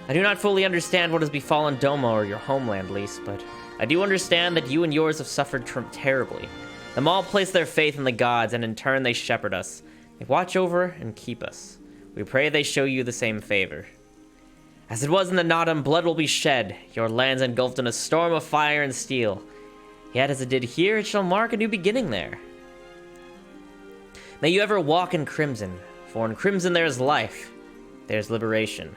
I do not fully understand what has befallen Doma or your homeland, least, but I do understand that you and yours have suffered terribly. The Mall place their faith in the gods, and in turn they shepherd us. They watch over and keep us. We pray they show you the same favor. As it was in the Nadam, blood will be shed, your lands engulfed in a storm of fire and steel. Yet as it did here, it shall mark a new beginning there. May you ever walk in crimson, for in crimson there is life, there is liberation.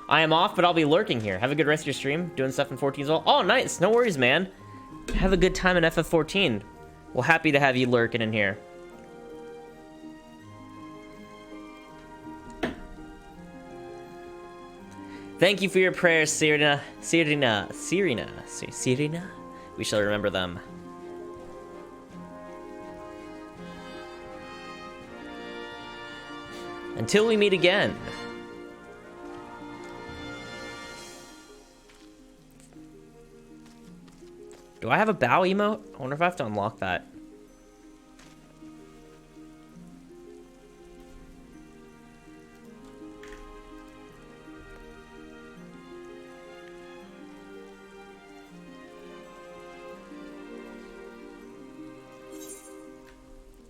I am off, but I'll be lurking here. Have a good rest of your stream, doing stuff in 14 as well. Oh, nice, no worries, man. Have a good time in FF14. Well, happy to have you lurking in here. Thank you for your prayers, Sirena. We shall remember them. Until we meet again. Do I have a bow emote? I wonder if I have to unlock that.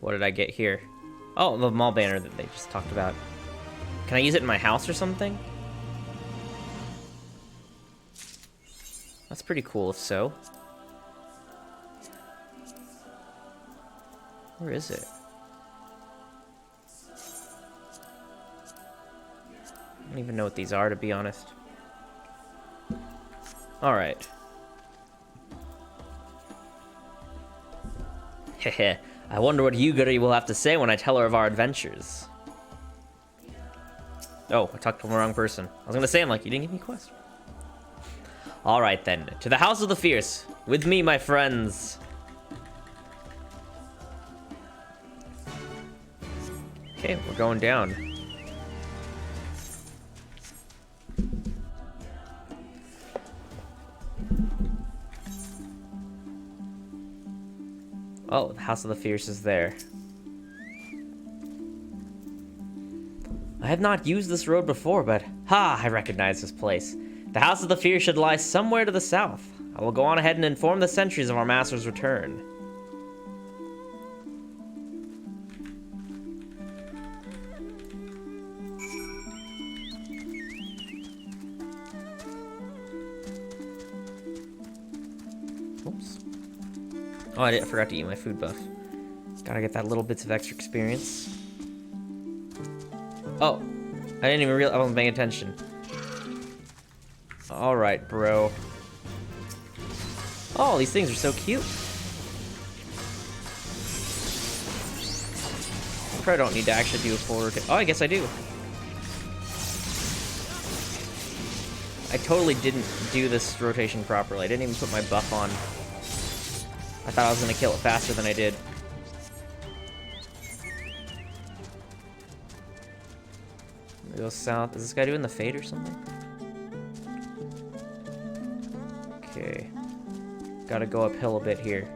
What did I get here? Oh, the mall banner that they just talked about. Can I use it in my house or something? That's pretty cool, if so. Where is it? I don't even know what these are, to be honest. Alright. Heh. I wonder what Yuguri will have to say when I tell her of our adventures. Oh, I talked to the wrong person. I was gonna say, I'm like, you didn't give me a quest. Alright then, to the House of the Fierce. With me, my friends. Okay, we're going down. Oh, the House of the Fierce is there. I have not used this road before, but ha, I recognize this place. The House of the Fierce should lie somewhere to the south. I will go on ahead and inform the sentries of our master's return. Oops. Oh, I forgot to eat my food buff. Gotta get that little bits of extra experience. Oh, I didn't even realize I wasn't paying attention. Alright, bro. Oh, these things are so cute. I probably don't need to actually do a full rotation. Oh, I guess I do. I totally didn't do this rotation properly. I didn't even put my buff on. I thought I was gonna kill it faster than I did. Go south. Is this guy doing the fade or something? Okay. Gotta go uphill a bit here.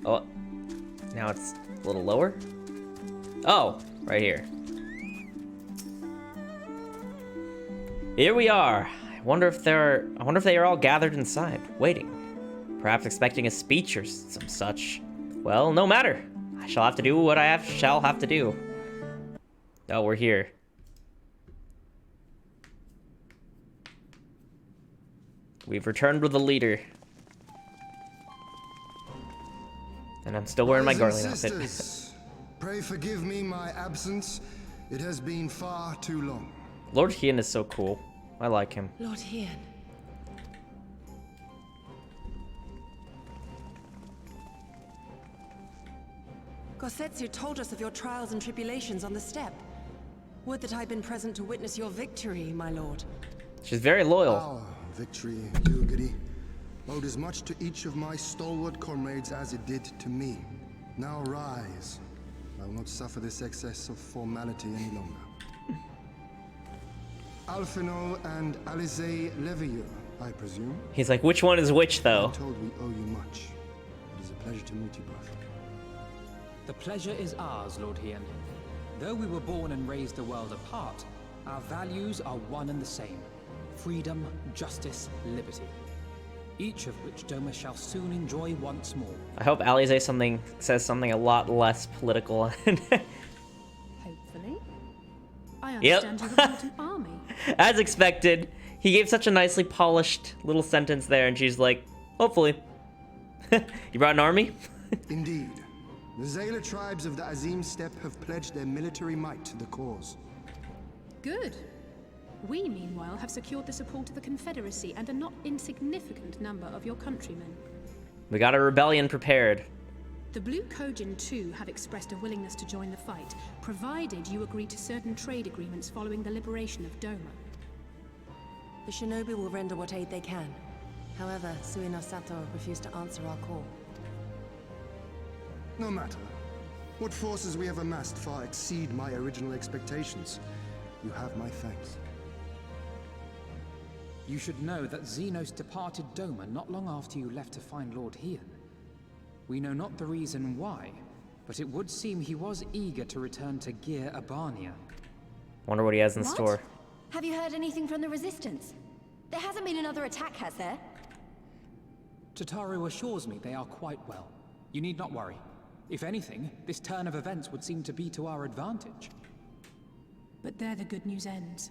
Oh, now it's a little lower. Oh, right here. Here we are. I wonder if they are all gathered inside, waiting, perhaps expecting a speech or some such. Well, no matter. I shall have to do what I shall have to do. Oh, we're here. We've returned with the leader. And I'm still wearing my Garland outfit. Pray forgive me my absence. It has been far too long. Lord Hien is so cool. I like him. Lord Hien. Gosetsu told us of your trials and tribulations on the steppe. Would that I'd been present to witness your victory, my lord. She's very loyal. Our victory, Yugiri, owed as much to each of my stalwart comrades as it did to me. Now rise. I will not suffer this excess of formality any longer. Alphino and Alizé Levieux, I presume. He's like, which one is which, though? I'm told we owe you much. It is a pleasure to meet you both. The pleasure is ours, Lord Hien. Though we were born and raised a world apart, our values are one and the same. Freedom, justice, liberty. Each of which Doma shall soon enjoy once more. I hope Alizé says something a lot less political. Hopefully. I understand you have built an army. As expected. He gave such a nicely polished little sentence there, and she's like, hopefully. You brought an army? Indeed. The Zayla tribes of the Azim Steppe have pledged their military might to the cause. Good. We, meanwhile, have secured the support of the Confederacy and a not insignificant number of your countrymen. We got a rebellion prepared. The Blue Kojin, too, have expressed a willingness to join the fight, provided you agree to certain trade agreements following the liberation of Doma. The shinobi will render what aid they can. However, Suino Sato refused to answer our call. No matter. What forces we have amassed far exceed my original expectations. You have my thanks. You should know that Xenos departed Doma not long after you left to find Lord Hien. We know not the reason why, but it would seem he was eager to return to Gir Abania. Wonder what he has in What? store. Have you heard anything from the Resistance? There hasn't been another attack, has there? Tataru assures me they are quite well. You need not worry. If anything, this turn of events would seem to be to our advantage. But there the good news ends.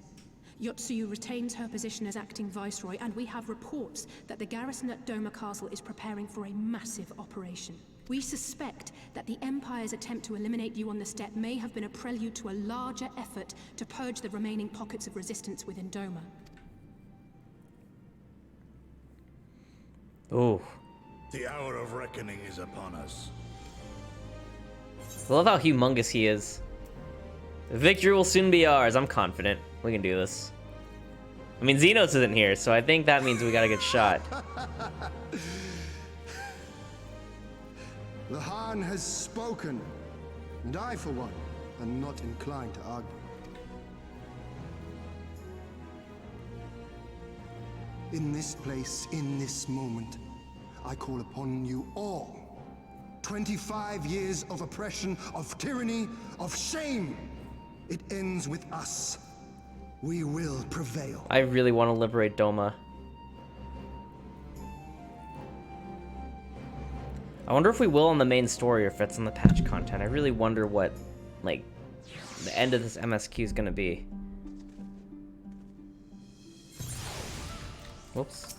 Yotsuyu retains her position as acting viceroy, and we have reports that the garrison at Doma Castle is preparing for a massive operation. We suspect that the Empire's attempt to eliminate you on the steppe may have been a prelude to a larger effort to purge the remaining pockets of resistance within Doma. Ooh. The hour of reckoning is upon us. I love how humongous he is. The victory will soon be ours. I'm confident. We can do this. I mean, Xenos isn't here, so I think that means we got a good shot. The Han has spoken, and I, for one, am not inclined to argue. In this place, in this moment, I call upon you all. 25 years of oppression, of tyranny, of shame. It ends with us. We will prevail. I really want to liberate Doma. I wonder if we will on the main story or if it's on the patch content. I really wonder what, like, the end of this MSQ is going to be. Whoops.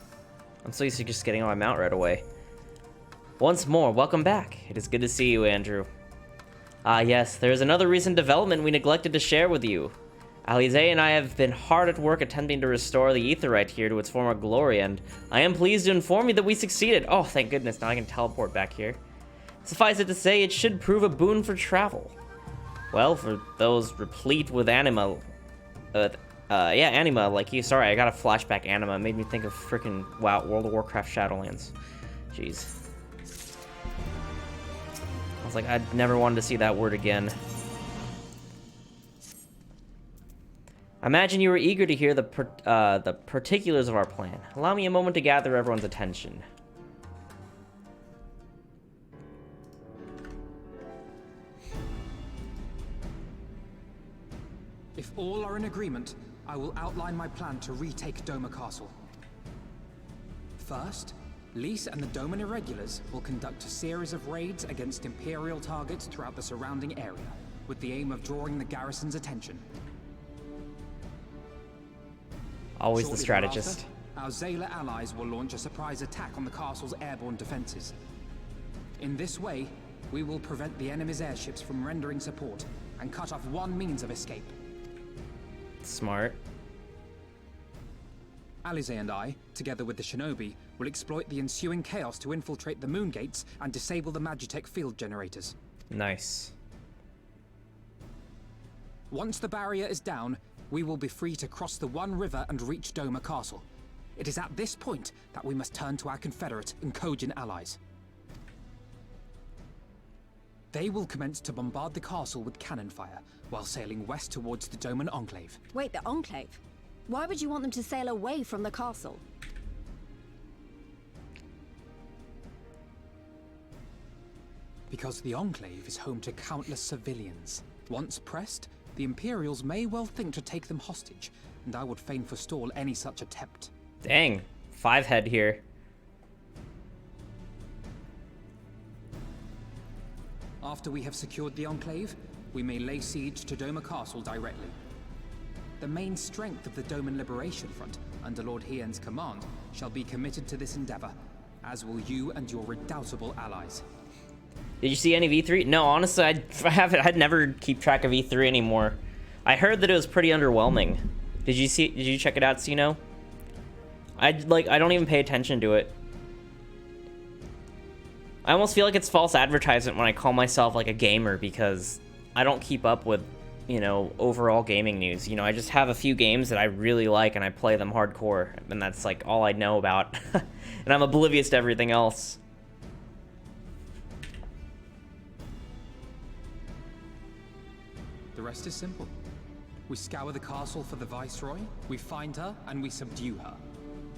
I'm so used to just getting on my mount right away. Once more, welcome back. It is good to see you, Andrew. Ah, yes, there is another recent development we neglected to share with you. Alize and I have been hard at work attempting to restore the Aetheryte here to its former glory, and I am pleased to inform you that we succeeded. Oh, thank goodness, now I can teleport back here. Suffice it to say, it should prove a boon for travel. Well, for those replete with anima, anima like you. Sorry, I got a flashback anima. It made me think of freaking, wow, World of Warcraft Shadowlands. Jeez. I was like, I'd never wanted to see that word again. I imagine you were eager to hear the particulars of our plan. Allow me a moment to gather everyone's attention. If all are in agreement, I will outline my plan to retake Doma Castle. First, Lys and the Doman Irregulars will conduct a series of raids against Imperial targets throughout the surrounding area, with the aim of drawing the garrison's attention. Always Shortly the strategist. thereafter, our Zayla allies will launch a surprise attack on the castle's airborne defenses. In this way, we will prevent the enemy's airships from rendering support and cut off one means of escape. Smart. Alize and I, together with the Shinobi, will exploit the ensuing chaos to infiltrate the moon gates and disable the Magitech field generators. Nice. Once the barrier is down, we will be free to cross the One River and reach Doma Castle. It is at this point that we must turn to our Confederate and Kojin allies. They will commence to bombard the castle with cannon fire, while sailing west towards the Doman Enclave. Wait, the Enclave? Why would you want them to sail away from the castle? Because the Enclave is home to countless civilians. Once pressed, the Imperials may well think to take them hostage, and I would fain forestall any such attempt. Dang. 5-head here. After we have secured the Enclave, we may lay siege to Doma Castle directly. The main strength of the Doman Liberation Front, under Lord Hien's command, shall be committed to this endeavor, as will you and your redoubtable allies. Did you see any V3? No, honestly, I'd never keep track of V3 anymore. I heard that it was pretty underwhelming. Did you check it out, Sino? I don't even pay attention to it. I almost feel like it's false advertisement when I call myself like a gamer, because I don't keep up with, you know, overall gaming news. You know, I just have a few games that I really like and I play them hardcore, and that's like all I know about. And I'm oblivious to everything else. The rest is simple. We scour the castle for the Viceroy, we find her, and we subdue her.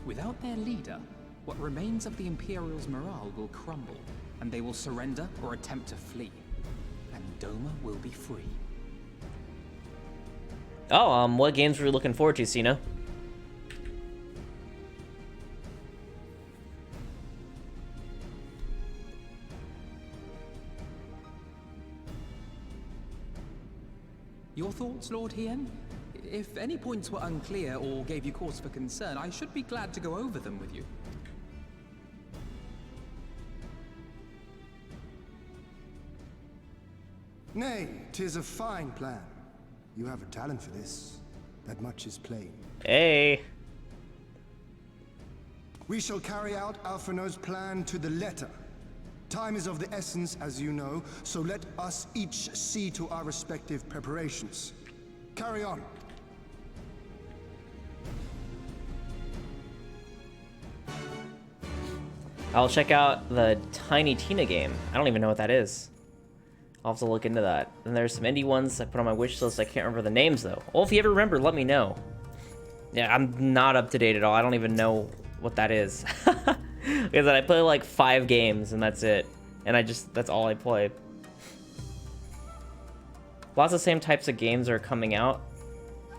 Without their leader, what remains of the Imperials' morale will crumble, and they will surrender or attempt to flee. And Doma will be free. Oh, what games were you looking forward to, Sino? Your thoughts, Lord Hien? If any points were unclear or gave you cause for concern, I should be glad to go over them with you. Nay, 'tis a fine plan. You have a talent for this. That much is plain. Hey. We shall carry out Alphino's plan to the letter. Time is of the essence, as you know, so let us each see to our respective preparations. Carry on. I'll check out the Tiny Tina game. I don't even know what that is. I'll have to look into that. And there's some indie ones I put on my wish list. I can't remember the names, though. Well, if you ever remember, let me know. Yeah, I'm not up to date at all. I don't even know what that is. Because I play like 5 games, and that's it. And that's all I play. Lots of same types of games are coming out.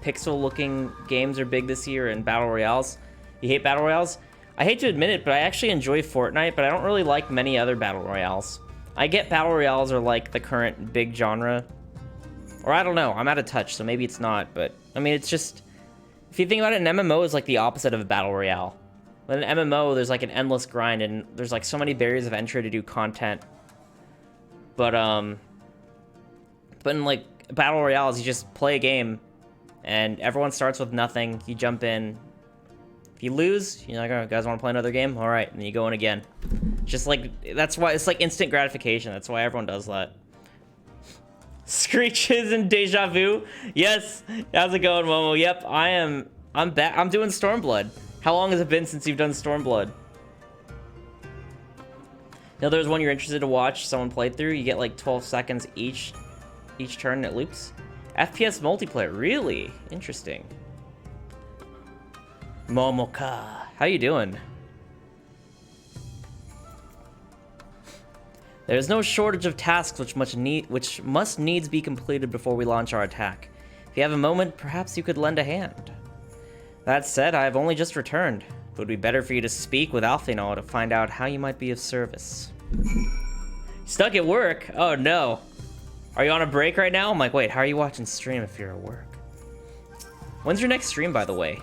Pixel-looking games are big this year, and Battle Royales. You hate Battle Royales? I hate to admit it, but I actually enjoy Fortnite, but I don't really like many other Battle Royales. I get Battle Royales are like the current big genre. Or I don't know, I'm out of touch, so maybe it's not, but I mean, it's just, if you think about it, an MMO is like the opposite of a Battle Royale. With an MMO, there's like an endless grind, and there's like so many barriers of entry to do content. But, But in like battle royales, you just play a game, and everyone starts with nothing. You jump in. If you lose, you're like, oh, guys want to play another game? All right, and then you go in again. Just like, that's why it's like instant gratification. That's why everyone does that. Screeches and Deja Vu. Yes, how's it going, Momo? Yep, I'm back. I'm doing Stormblood. How long has it been since you've done Stormblood? Now there's one you're interested to watch someone play through. You get like 12 seconds each turn and it loops. FPS multiplayer, really? Interesting. Momoka, how you doing? There's no shortage of tasks which must needs be completed before we launch our attack. If you have a moment, perhaps you could lend a hand. That said, I have only just returned. It would be better for you to speak with Alfino to find out how you might be of service. Stuck at work? Oh no. Are you on a break right now? I'm like, wait, how are you watching stream if you're at work? When's your next stream, by the way?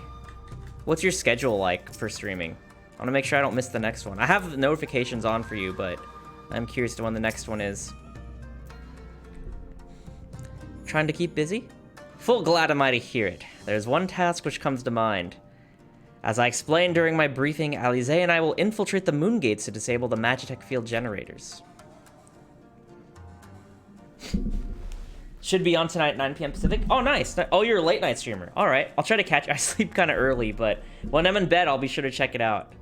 What's your schedule like for streaming? I want to make sure I don't miss the next one. I have the notifications on for you, but I'm curious to when the next one is. Trying to keep busy? Full glad am I to hear it. There's one task which comes to mind. As I explained during my briefing, Alize and I will infiltrate the moon gates to disable the Magitech field generators. Should be on tonight at 9 p.m. Pacific. Oh, nice. Oh, you're a late night streamer. All right. I'll try to catch. I sleep kind of early, but when I'm in bed, I'll be sure to check it out.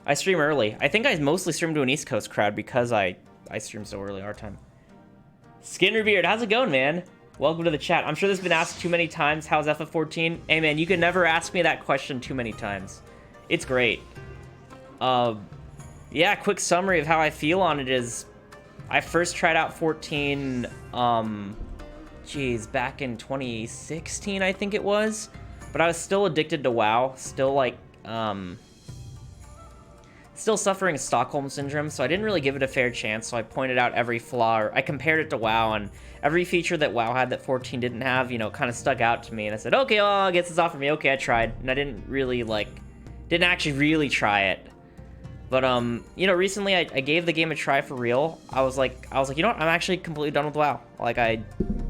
I stream early. I think I mostly stream to an East Coast crowd because I stream so early our time. Skinnerbeard, how's it going, man? Welcome to the chat. I'm sure this has been asked too many times. How's FF14? Hey, man, you can never ask me that question too many times. It's great. Yeah, quick summary of how I feel on it is I first tried out 14, geez, back in 2016, I think it was. But I was still addicted to WoW. Still, like, still suffering Stockholm Syndrome, so I didn't really give it a fair chance, so I pointed out every flaw, or I compared it to WoW, and every feature that WoW had that 14 didn't have, you know, kind of stuck out to me, and I said, okay, well, I guess it's off for me. Okay, I tried, and I didn't really, like, didn't actually really try it. But, you know, recently I gave the game a try for real. I was like, you know what, I'm actually completely done with WoW. Like,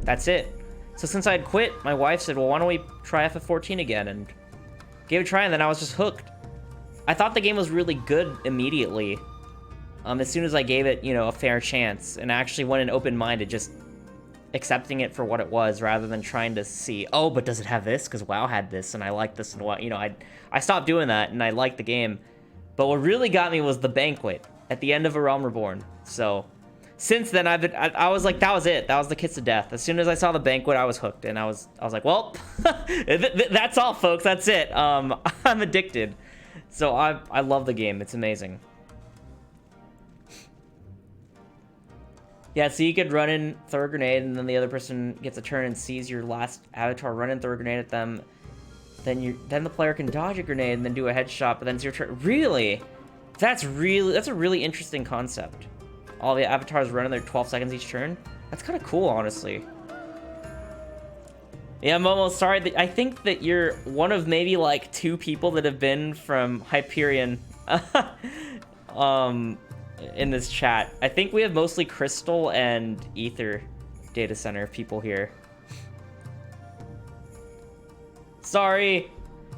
that's it. So since I had quit, my wife said, well, why don't we try FF14 again, and gave it a try, and then I was just hooked. I thought the game was really good immediately, as soon as I gave it, you know, a fair chance, and I actually went in open-minded, just accepting it for what it was, rather than trying to see, oh, but does it have this? Because WoW had this, and I like this, and what, you know, I stopped doing that, and I liked the game. But what really got me was the banquet at the end of A Realm Reborn. So since then, I was like, that was it. That was the kiss of death. As soon as I saw the banquet, I was hooked, and I was like, well, that's all, folks. That's it. I'm addicted. So I love the game. It's amazing. Yeah, so you could run in, throw a grenade, and then the other person gets a turn and sees your last avatar run in, throw a grenade at them. Then the player can dodge a grenade and then do a headshot, but then it's your turn. Really? That's a really interesting concept. All the avatars run in there 12 seconds each turn. That's kind of cool, honestly. Yeah, Momo, sorry. I think that you're one of maybe like 2 people that have been from Hyperion in this chat. I think we have mostly Crystal and Ether data center people here. Sorry.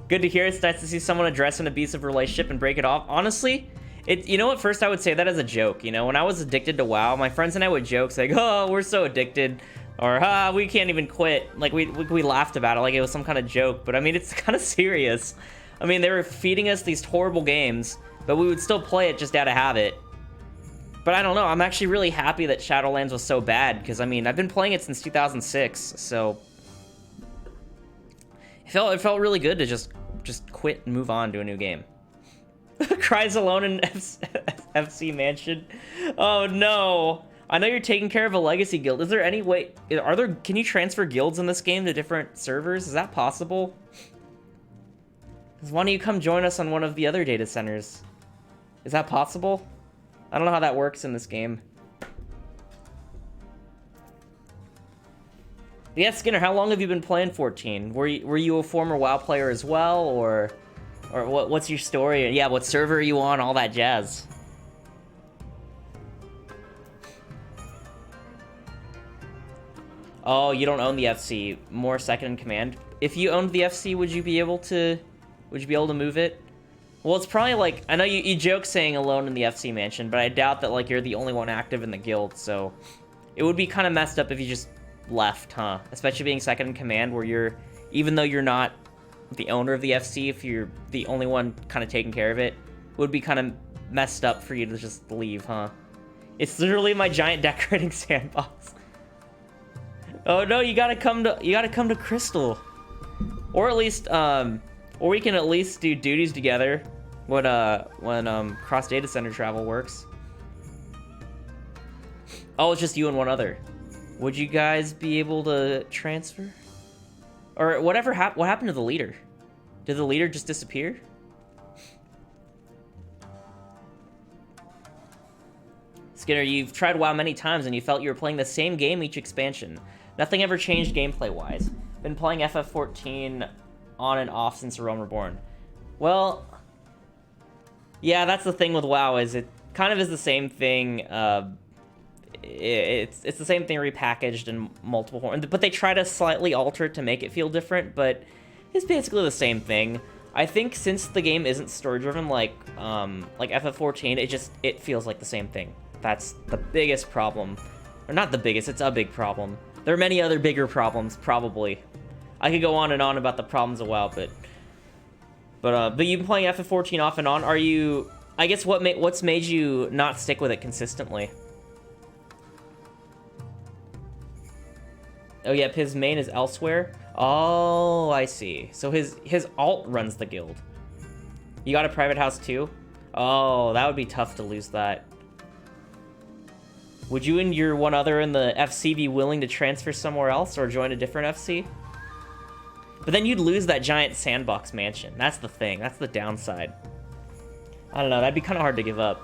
Good to hear. It's nice to see someone address an abusive relationship and break it off. Honestly, you know, at first I would say that as a joke. You know, when I was addicted to WoW, my friends and I would joke, like, oh, we're so addicted. Or, we can't even quit. Like, we laughed about it like it was some kind of joke. But, I mean, it's kind of serious. I mean, they were feeding us these horrible games, but we would still play it just out of habit. But I don't know. I'm actually really happy that Shadowlands was so bad, because, I mean, I've been playing it since 2006, so it felt really good to just quit and move on to a new game. Cries alone in FC Mansion. Oh no. I know you're taking care of a legacy guild. Is there any way, can you transfer guilds in this game to different servers? Is that possible? Because why don't you come join us on one of the other data centers? Is that possible? I don't know how that works in this game. Yeah, Skinner, how long have you been playing 14? Were you a former WoW player as well, or what's your story? Yeah, what server are you on? All that jazz. Oh, you don't own the FC. More second in command. If you owned the FC, would you be able to move it? Well, it's probably like, I know you joke saying alone in the FC mansion, but I doubt that like you're the only one active in the guild, so it would be kind of messed up if you just left, huh? Especially being second in command, where you're, even though you're not the owner of the FC, if you're the only one kind of taking care of it, would be kind of messed up for you to just leave, huh? It's literally my giant decorating sandbox. Oh no, you gotta come to Crystal, or at least or we can at least do duties together when cross data center travel works. Oh, it's just you and one other. Would you guys be able to transfer? Or whatever what happened to the leader? Did the leader just disappear? Skinner, you've tried WoW many times and you felt you were playing the same game each expansion. Nothing ever changed gameplay-wise. Been playing FF14 on and off since Realm Reborn. Well, yeah, that's the thing with WoW, is it kind of is the same thing. It's the same thing repackaged in multiple forms, but they try to slightly alter it to make it feel different, but it's basically the same thing. I think since the game isn't story-driven like FF14, it feels like the same thing. That's the biggest problem. Or not the biggest, it's a big problem. There are many other bigger problems, probably. I could go on and on about the problems of WoW, but you've been playing FF14 off and on. Are you, I guess what's made you not stick with it consistently? Oh yeah, his main is elsewhere. Oh, I see. So his alt runs the guild. You got a private house too? Oh, that would be tough to lose that. Would you and your one other in the FC be willing to transfer somewhere else or join a different FC? But then you'd lose that giant sandbox mansion. That's the thing. That's the downside. I don't know. That'd be kind of hard to give up.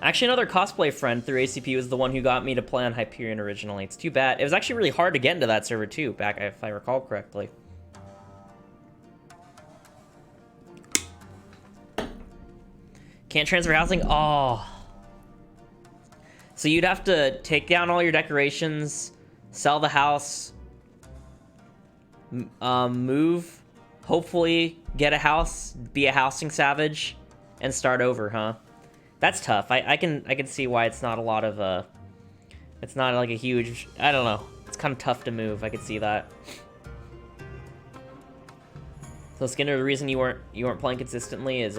Actually, another cosplay friend through ACP was the one who got me to play on Hyperion originally. It's too bad. It was actually really hard to get into that server too, back if I recall correctly. Can't transfer housing? Oh. So you'd have to take down all your decorations, sell the house, move, hopefully get a house, be a housing savage, and start over, huh? That's tough. I can see why it's not a lot of it's not like a huge, I don't know. It's kind of tough to move. I could see that. So Skinner, the reason you weren't playing consistently is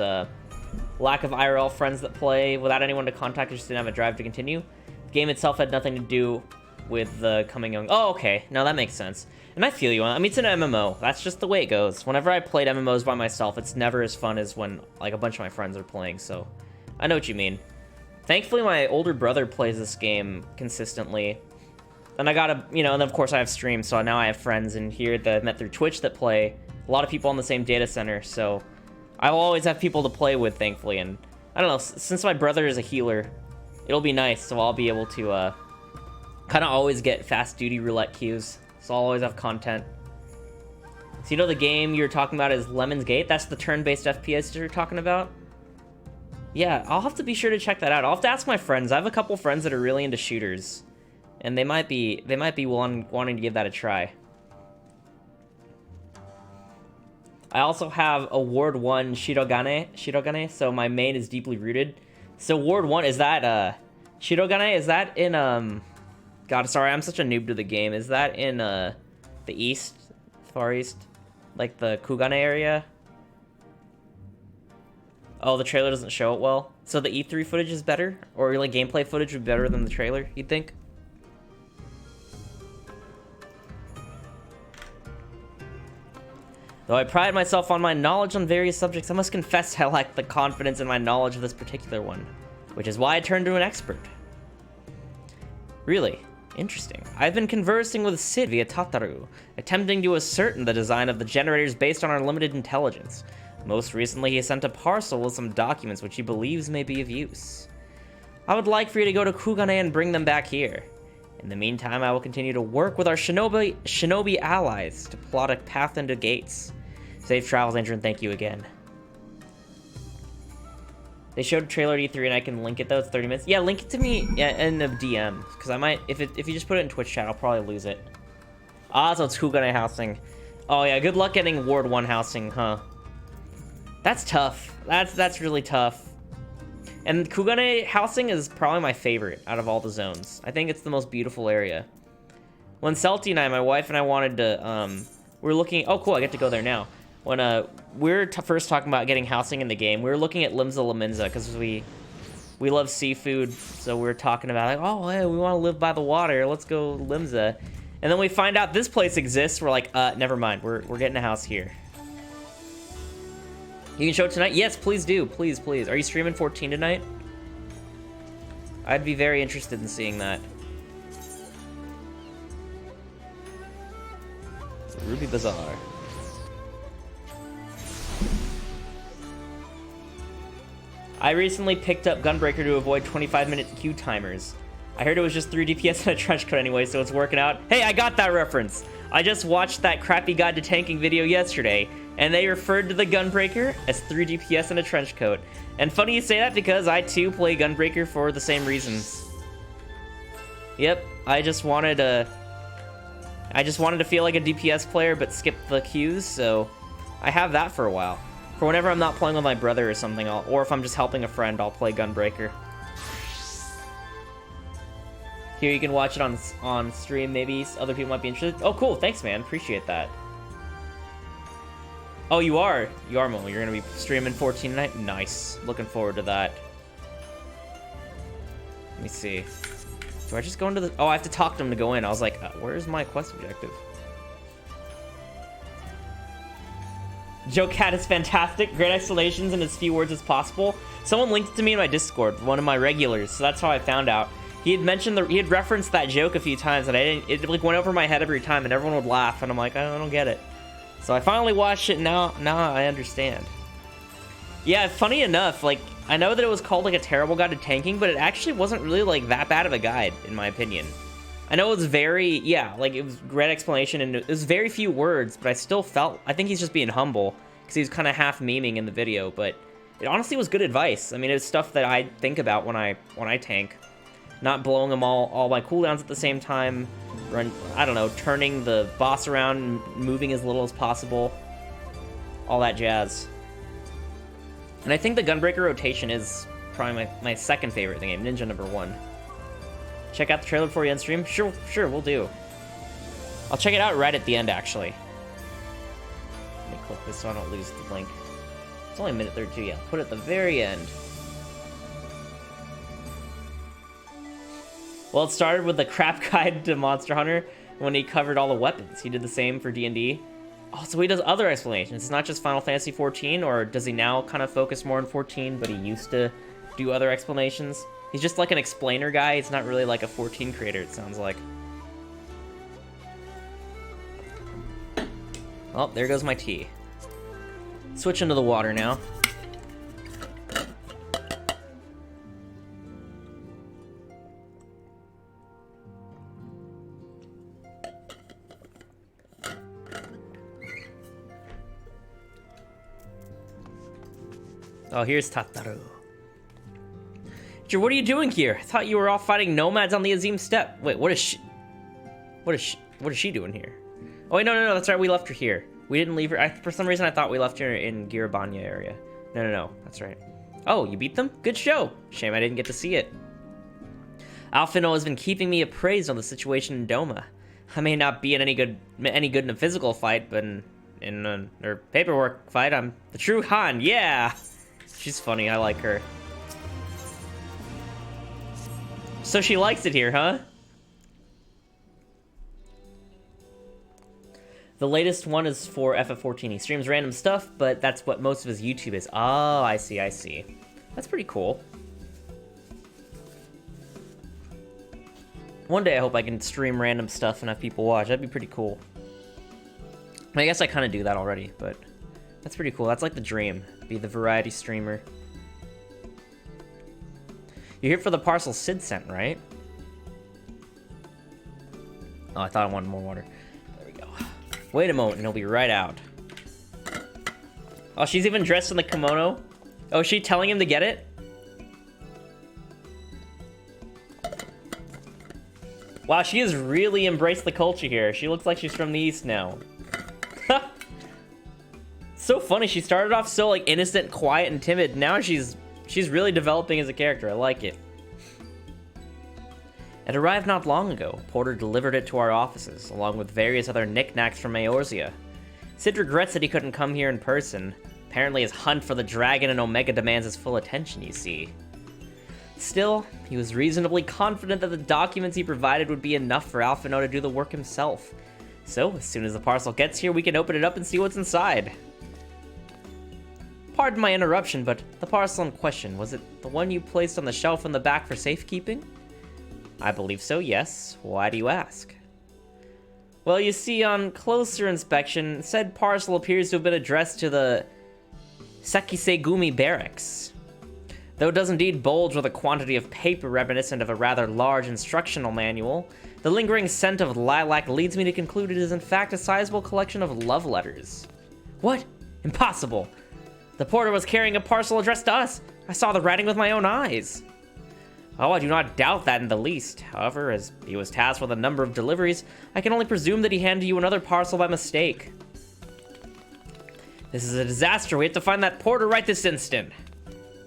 lack of IRL friends that play without anyone to contact. You just didn't have a drive to continue. The game itself had nothing to do with the coming young. Oh, okay. No, that makes sense. And I feel you. I mean, it's an MMO. That's just the way it goes. Whenever I played MMOs by myself, it's never as fun as when like a bunch of my friends are playing. So I know what you mean. Thankfully, my older brother plays this game consistently. And I gotta, and then of course I have streams, so now I have friends in here that I've met through Twitch that play. A lot of people on the same data center, so I'll always have people to play with, thankfully. And I don't know, since my brother is a healer, it'll be nice, so I'll be able to kind of always get fast duty roulette queues. So I'll always have content. So the game you're talking about is Lemon's Gate? That's the turn-based FPS you're talking about? Yeah, I'll have to be sure to check that out. I'll have to ask my friends. I have a couple friends that are really into shooters, and they might be wanting to give that a try. I also have a Ward 1 Shirogane, so my main is deeply rooted. So Ward 1, is that Shirogane, is that in God, sorry, I'm such a noob to the game. Is that in the east, far east, like the Kugane area? Oh, the trailer doesn't show it well. So the E3 footage is better? Or like gameplay footage would be better than the trailer, you'd think? Though I pride myself on my knowledge on various subjects, I must confess I lack the confidence in my knowledge of this particular one, which is why I turned to an expert. Really? Interesting. I've been conversing with Sid via Tataru, attempting to ascertain the design of the generators based on our limited intelligence. Most recently, he sent a parcel with some documents which he believes may be of use. I would like for you to go to Kugane and bring them back here. In the meantime, I will continue to work with our shinobi allies to plot a path into gates. Safe travels, Andrew, and thank you again. They showed a trailer at E3 and I can link it though. It's 30 minutes. Yeah, link it to me in the DM because I might if you just put it in Twitch chat, I'll probably lose it. Ah, so it's Kugane housing. Oh yeah, good luck getting Ward 1 housing, huh? That's tough. That's really tough. And Kugane housing is probably my favorite out of all the zones. I think it's the most beautiful area. When Celti and I, my wife and I wanted to, we were looking, oh cool, I get to go there now. When we were first talking about getting housing in the game, we were looking at Limsa Laminza because we love seafood, so we were talking about like, oh hey, we want to live by the water, let's go Limsa. And then we find out this place exists, we're like, never mind, we're getting a house here. You can show it tonight? Yes, please do, please, please. Are you streaming 14 tonight? I'd be very interested in seeing that. Ruby Bazaar. I recently picked up Gunbreaker to avoid 25-minute queue timers. I heard it was just 3 DPS and a trench coat anyway, so it's working out. Hey, I got that reference! I just watched that crappy guide to tanking video yesterday, and they referred to the Gunbreaker as 3 DPS and a trench coat. And funny you say that because I too play Gunbreaker for the same reasons. Yep, I just wanted to feel like a DPS player but skip the queues, so I have that for a while. For whenever I'm not playing with my brother or something, or if I'm just helping a friend, I'll play Gunbreaker. Here, you can watch it on stream, maybe other people might be interested. Oh, cool, thanks, man, appreciate that. Oh, you are, Mo, you're gonna be streaming 14 tonight? Nice, looking forward to that. Let me see. Do I just go into the... Oh, I have to talk to him to go in. I was like, where's my quest objective? Joe Cat is fantastic. Great explanations in as few words as possible. Someone linked it to me in my Discord, one of my regulars, so that's how I found out. He had mentioned he had referenced that joke a few times, and it like went over my head every time, and everyone would laugh, and I'm like, I don't get it. So I finally watched it, and now I understand. Yeah, funny enough, like, I know that it was called like a terrible guide to tanking, but it actually wasn't really like that bad of a guide, in my opinion. I know it was very, yeah, like it was great explanation and it was very few words, but I still felt, I think he's just being humble because he was kind of half memeing in the video, but it honestly was good advice. I mean, it's stuff that I think about when I tank. Not blowing them all my cooldowns at the same time, I don't know, turning the boss around, moving as little as possible, all that jazz. And I think the Gunbreaker rotation is probably my second favorite in the game, Ninja number 1. Check out the trailer before you end stream? Sure, we'll do. I'll check it out right at the end, actually. Let me click this so I don't lose the link. It's only a minute 32, yeah. Put it at the very end. Well, it started with the crap guide to Monster Hunter when he covered all the weapons. He did the same for D&D. Oh, so he does other explanations. It's not just Final Fantasy 14, or does he now kind of focus more on 14, but he used to do other explanations? He's just like an explainer guy. He's not really like a 14 creator, it sounds like. Oh, there goes my tea. Switch into the water now. Oh, here's Tataru. What are you doing here? I thought you were all fighting nomads on the Azim Steppe. Wait, what is she doing here? Oh wait, no, that's right, we left her here. We didn't leave her, for some reason I thought we left her in Girabanya area. No, that's right. Oh, you beat them? Good show. Shame I didn't get to see it. Alfino has been keeping me appraised on the situation in Doma. I may not be any good in a physical fight, but in her paperwork fight, I'm the true Han, yeah! She's funny, I like her. So she likes it here, huh? The latest one is for FF14. He streams random stuff, but that's what most of his YouTube is. Oh, I see. That's pretty cool. One day I hope I can stream random stuff and have people watch. That'd be pretty cool. I guess I kind of do that already, but that's pretty cool. That's like the dream. Be the variety streamer. You're here for the parcel Sid sent, right? Oh, I thought I wanted more water. There we go. Wait a moment, and he'll be right out. Oh, she's even dressed in the kimono? Oh, is she telling him to get it? Wow, she has really embraced the culture here. She looks like she's from the East now. So funny, she started off so like innocent, quiet, and timid. Now she's really developing as a character. I like it. It arrived not long ago. Porter delivered it to our offices, along with various other knickknacks from Eorzea. Sid regrets that he couldn't come here in person. Apparently his hunt for the dragon and Omega demands his full attention, you see. Still, he was reasonably confident that the documents he provided would be enough for Alphinaud to do the work himself. So, as soon as the parcel gets here, we can open it up and see what's inside. Pardon my interruption, but the parcel in question, was it the one you placed on the shelf in the back for safekeeping? I believe so, yes. Why do you ask? Well, you see, on closer inspection, said parcel appears to have been addressed to the Sakisegumi barracks. Though it does indeed bulge with a quantity of paper reminiscent of a rather large instructional manual, the lingering scent of lilac leads me to conclude it is in fact a sizable collection of love letters. What? Impossible! The porter was carrying a parcel addressed to us! I saw the writing with my own eyes! Oh, I do not doubt that in the least. However, as he was tasked with a number of deliveries, I can only presume that he handed you another parcel by mistake. This is a disaster. We have to find that porter right this instant.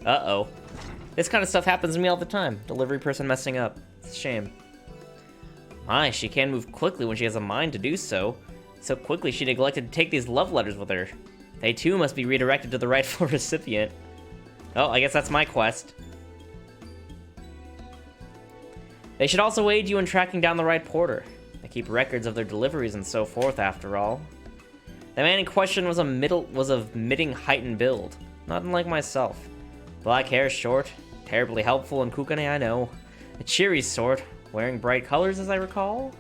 Uh-oh. This kind of stuff happens to me all the time. Delivery person messing up. It's a shame. My, she can move quickly when she has a mind to do so. So quickly she neglected to take these love letters with her. They too must be redirected to the rightful recipient. Oh, I guess that's my quest. They should also aid you in tracking down the right porter. They keep records of their deliveries and so forth, after all. The man in question was of middling height and build, not unlike myself. Black hair, short, terribly helpful and Kukane, I know. A cheery sort, wearing bright colors as I recall.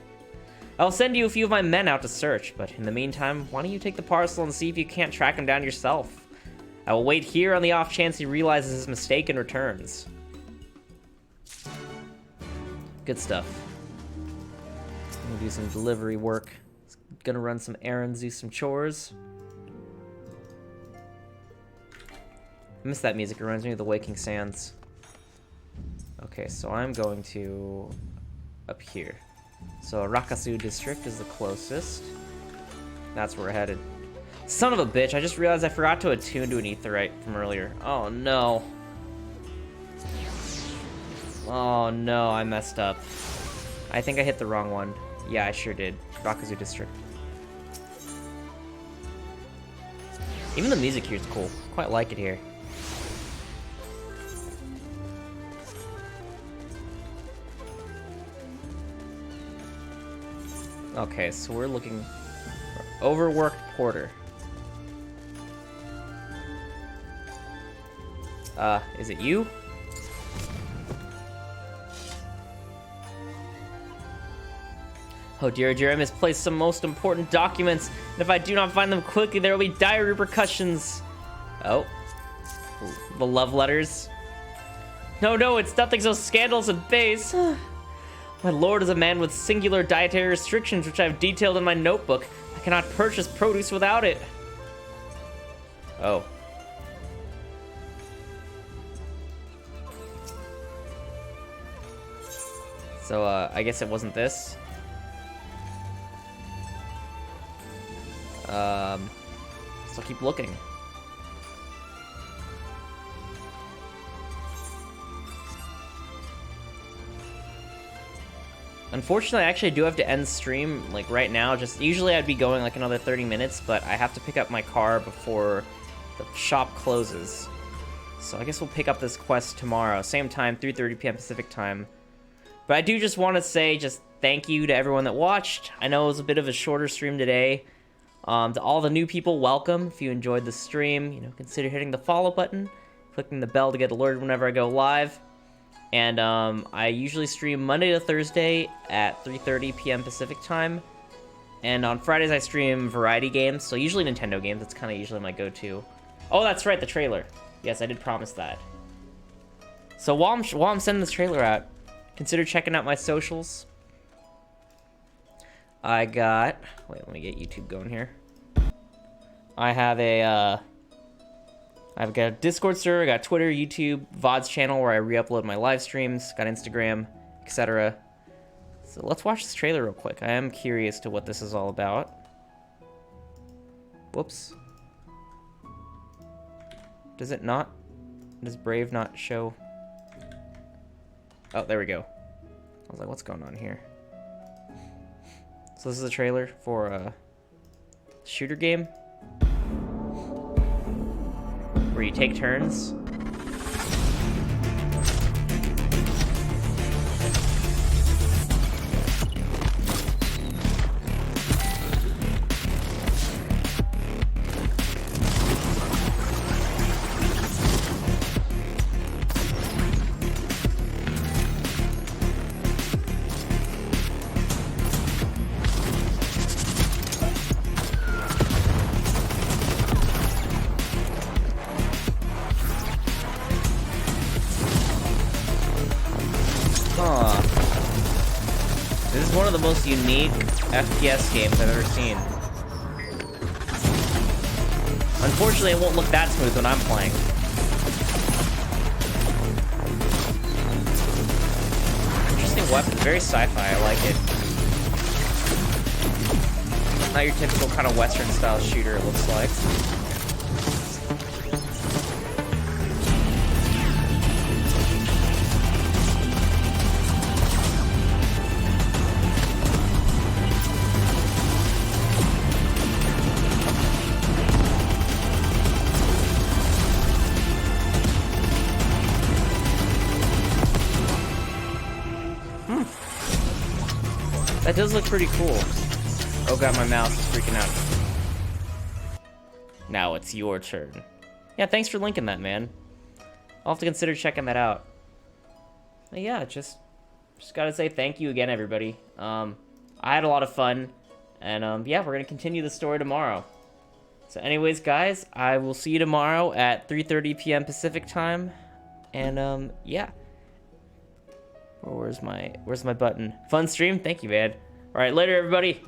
I'll send you a few of my men out to search, but in the meantime, why don't you take the parcel and see if you can't track him down yourself? I will wait here on the off chance he realizes his mistake and returns. Good stuff. I'm gonna do some delivery work. Gonna run some errands, do some chores. I miss that music, it reminds me of the Waking Sands. Okay, so I'm going to up here. So Rakasu district is the closest. That's where we're headed. Son of a bitch, I just realized I forgot to attune to an aetherite from earlier. Oh no. Oh no, I messed up. I think I hit the wrong one. Yeah, I sure did. Rakazu district. Even the music here is cool. Quite like it here. Okay, so we're looking for overworked porter. Is it you? Oh dear, dear, I misplaced some most important documents, and if I do not find them quickly, there will be dire repercussions. Oh. Ooh, the love letters. No, it's nothing so scandalous and base. My lord is a man with singular dietary restrictions, which I have detailed in my notebook. I cannot purchase produce without it. Oh. So, I guess it wasn't this. So keep looking. Unfortunately, I actually do have to end stream, like, right now. Just usually I'd be going, like, another 30 minutes, but I have to pick up my car before the shop closes. So I guess we'll pick up this quest tomorrow. Same time, 3:30 p.m. Pacific time. But I do just want to say just thank you to everyone that watched. I know it was a bit of a shorter stream today. To all the new people, welcome. If you enjoyed the stream, you know, consider hitting the follow button, clicking the bell to get alerted whenever I go live. And I usually stream Monday to Thursday at 3:30 p.m. Pacific time. And on Fridays I stream variety games, so usually Nintendo games. That's kind of usually my go-to. Oh, that's right, the trailer. Yes, I did promise that. So while I'm sending this trailer out, consider checking out my socials. I got... Wait, let me get YouTube going here. I have I've got a Discord server, I got Twitter, YouTube, VODs channel where I re-upload my live streams, got Instagram, etc. So let's watch this trailer real quick. I am curious to what this is all about. Whoops. Does it not? Does Brave not show? Oh, there we go. I was like, what's going on here? So this is a trailer for a shooter game where you take turns. This is one of the most unique FPS games I've ever seen. Unfortunately, it won't look that smooth when I'm playing. Interesting weapon, very sci-fi, I like it. Not your typical kind of Western style shooter, it looks like. That does look pretty cool. Oh god, my mouse is freaking out. Now it's your turn. Yeah, thanks for linking that, man. I'll have to consider checking that out. But yeah, just gotta say thank you again, everybody. I had a lot of fun, and yeah, we're gonna continue the story tomorrow. So anyways, guys, I will see you tomorrow at 3:30 p.m. Pacific time, and yeah. Where's my button? Fun stream? Thank you, man. All right, later, everybody.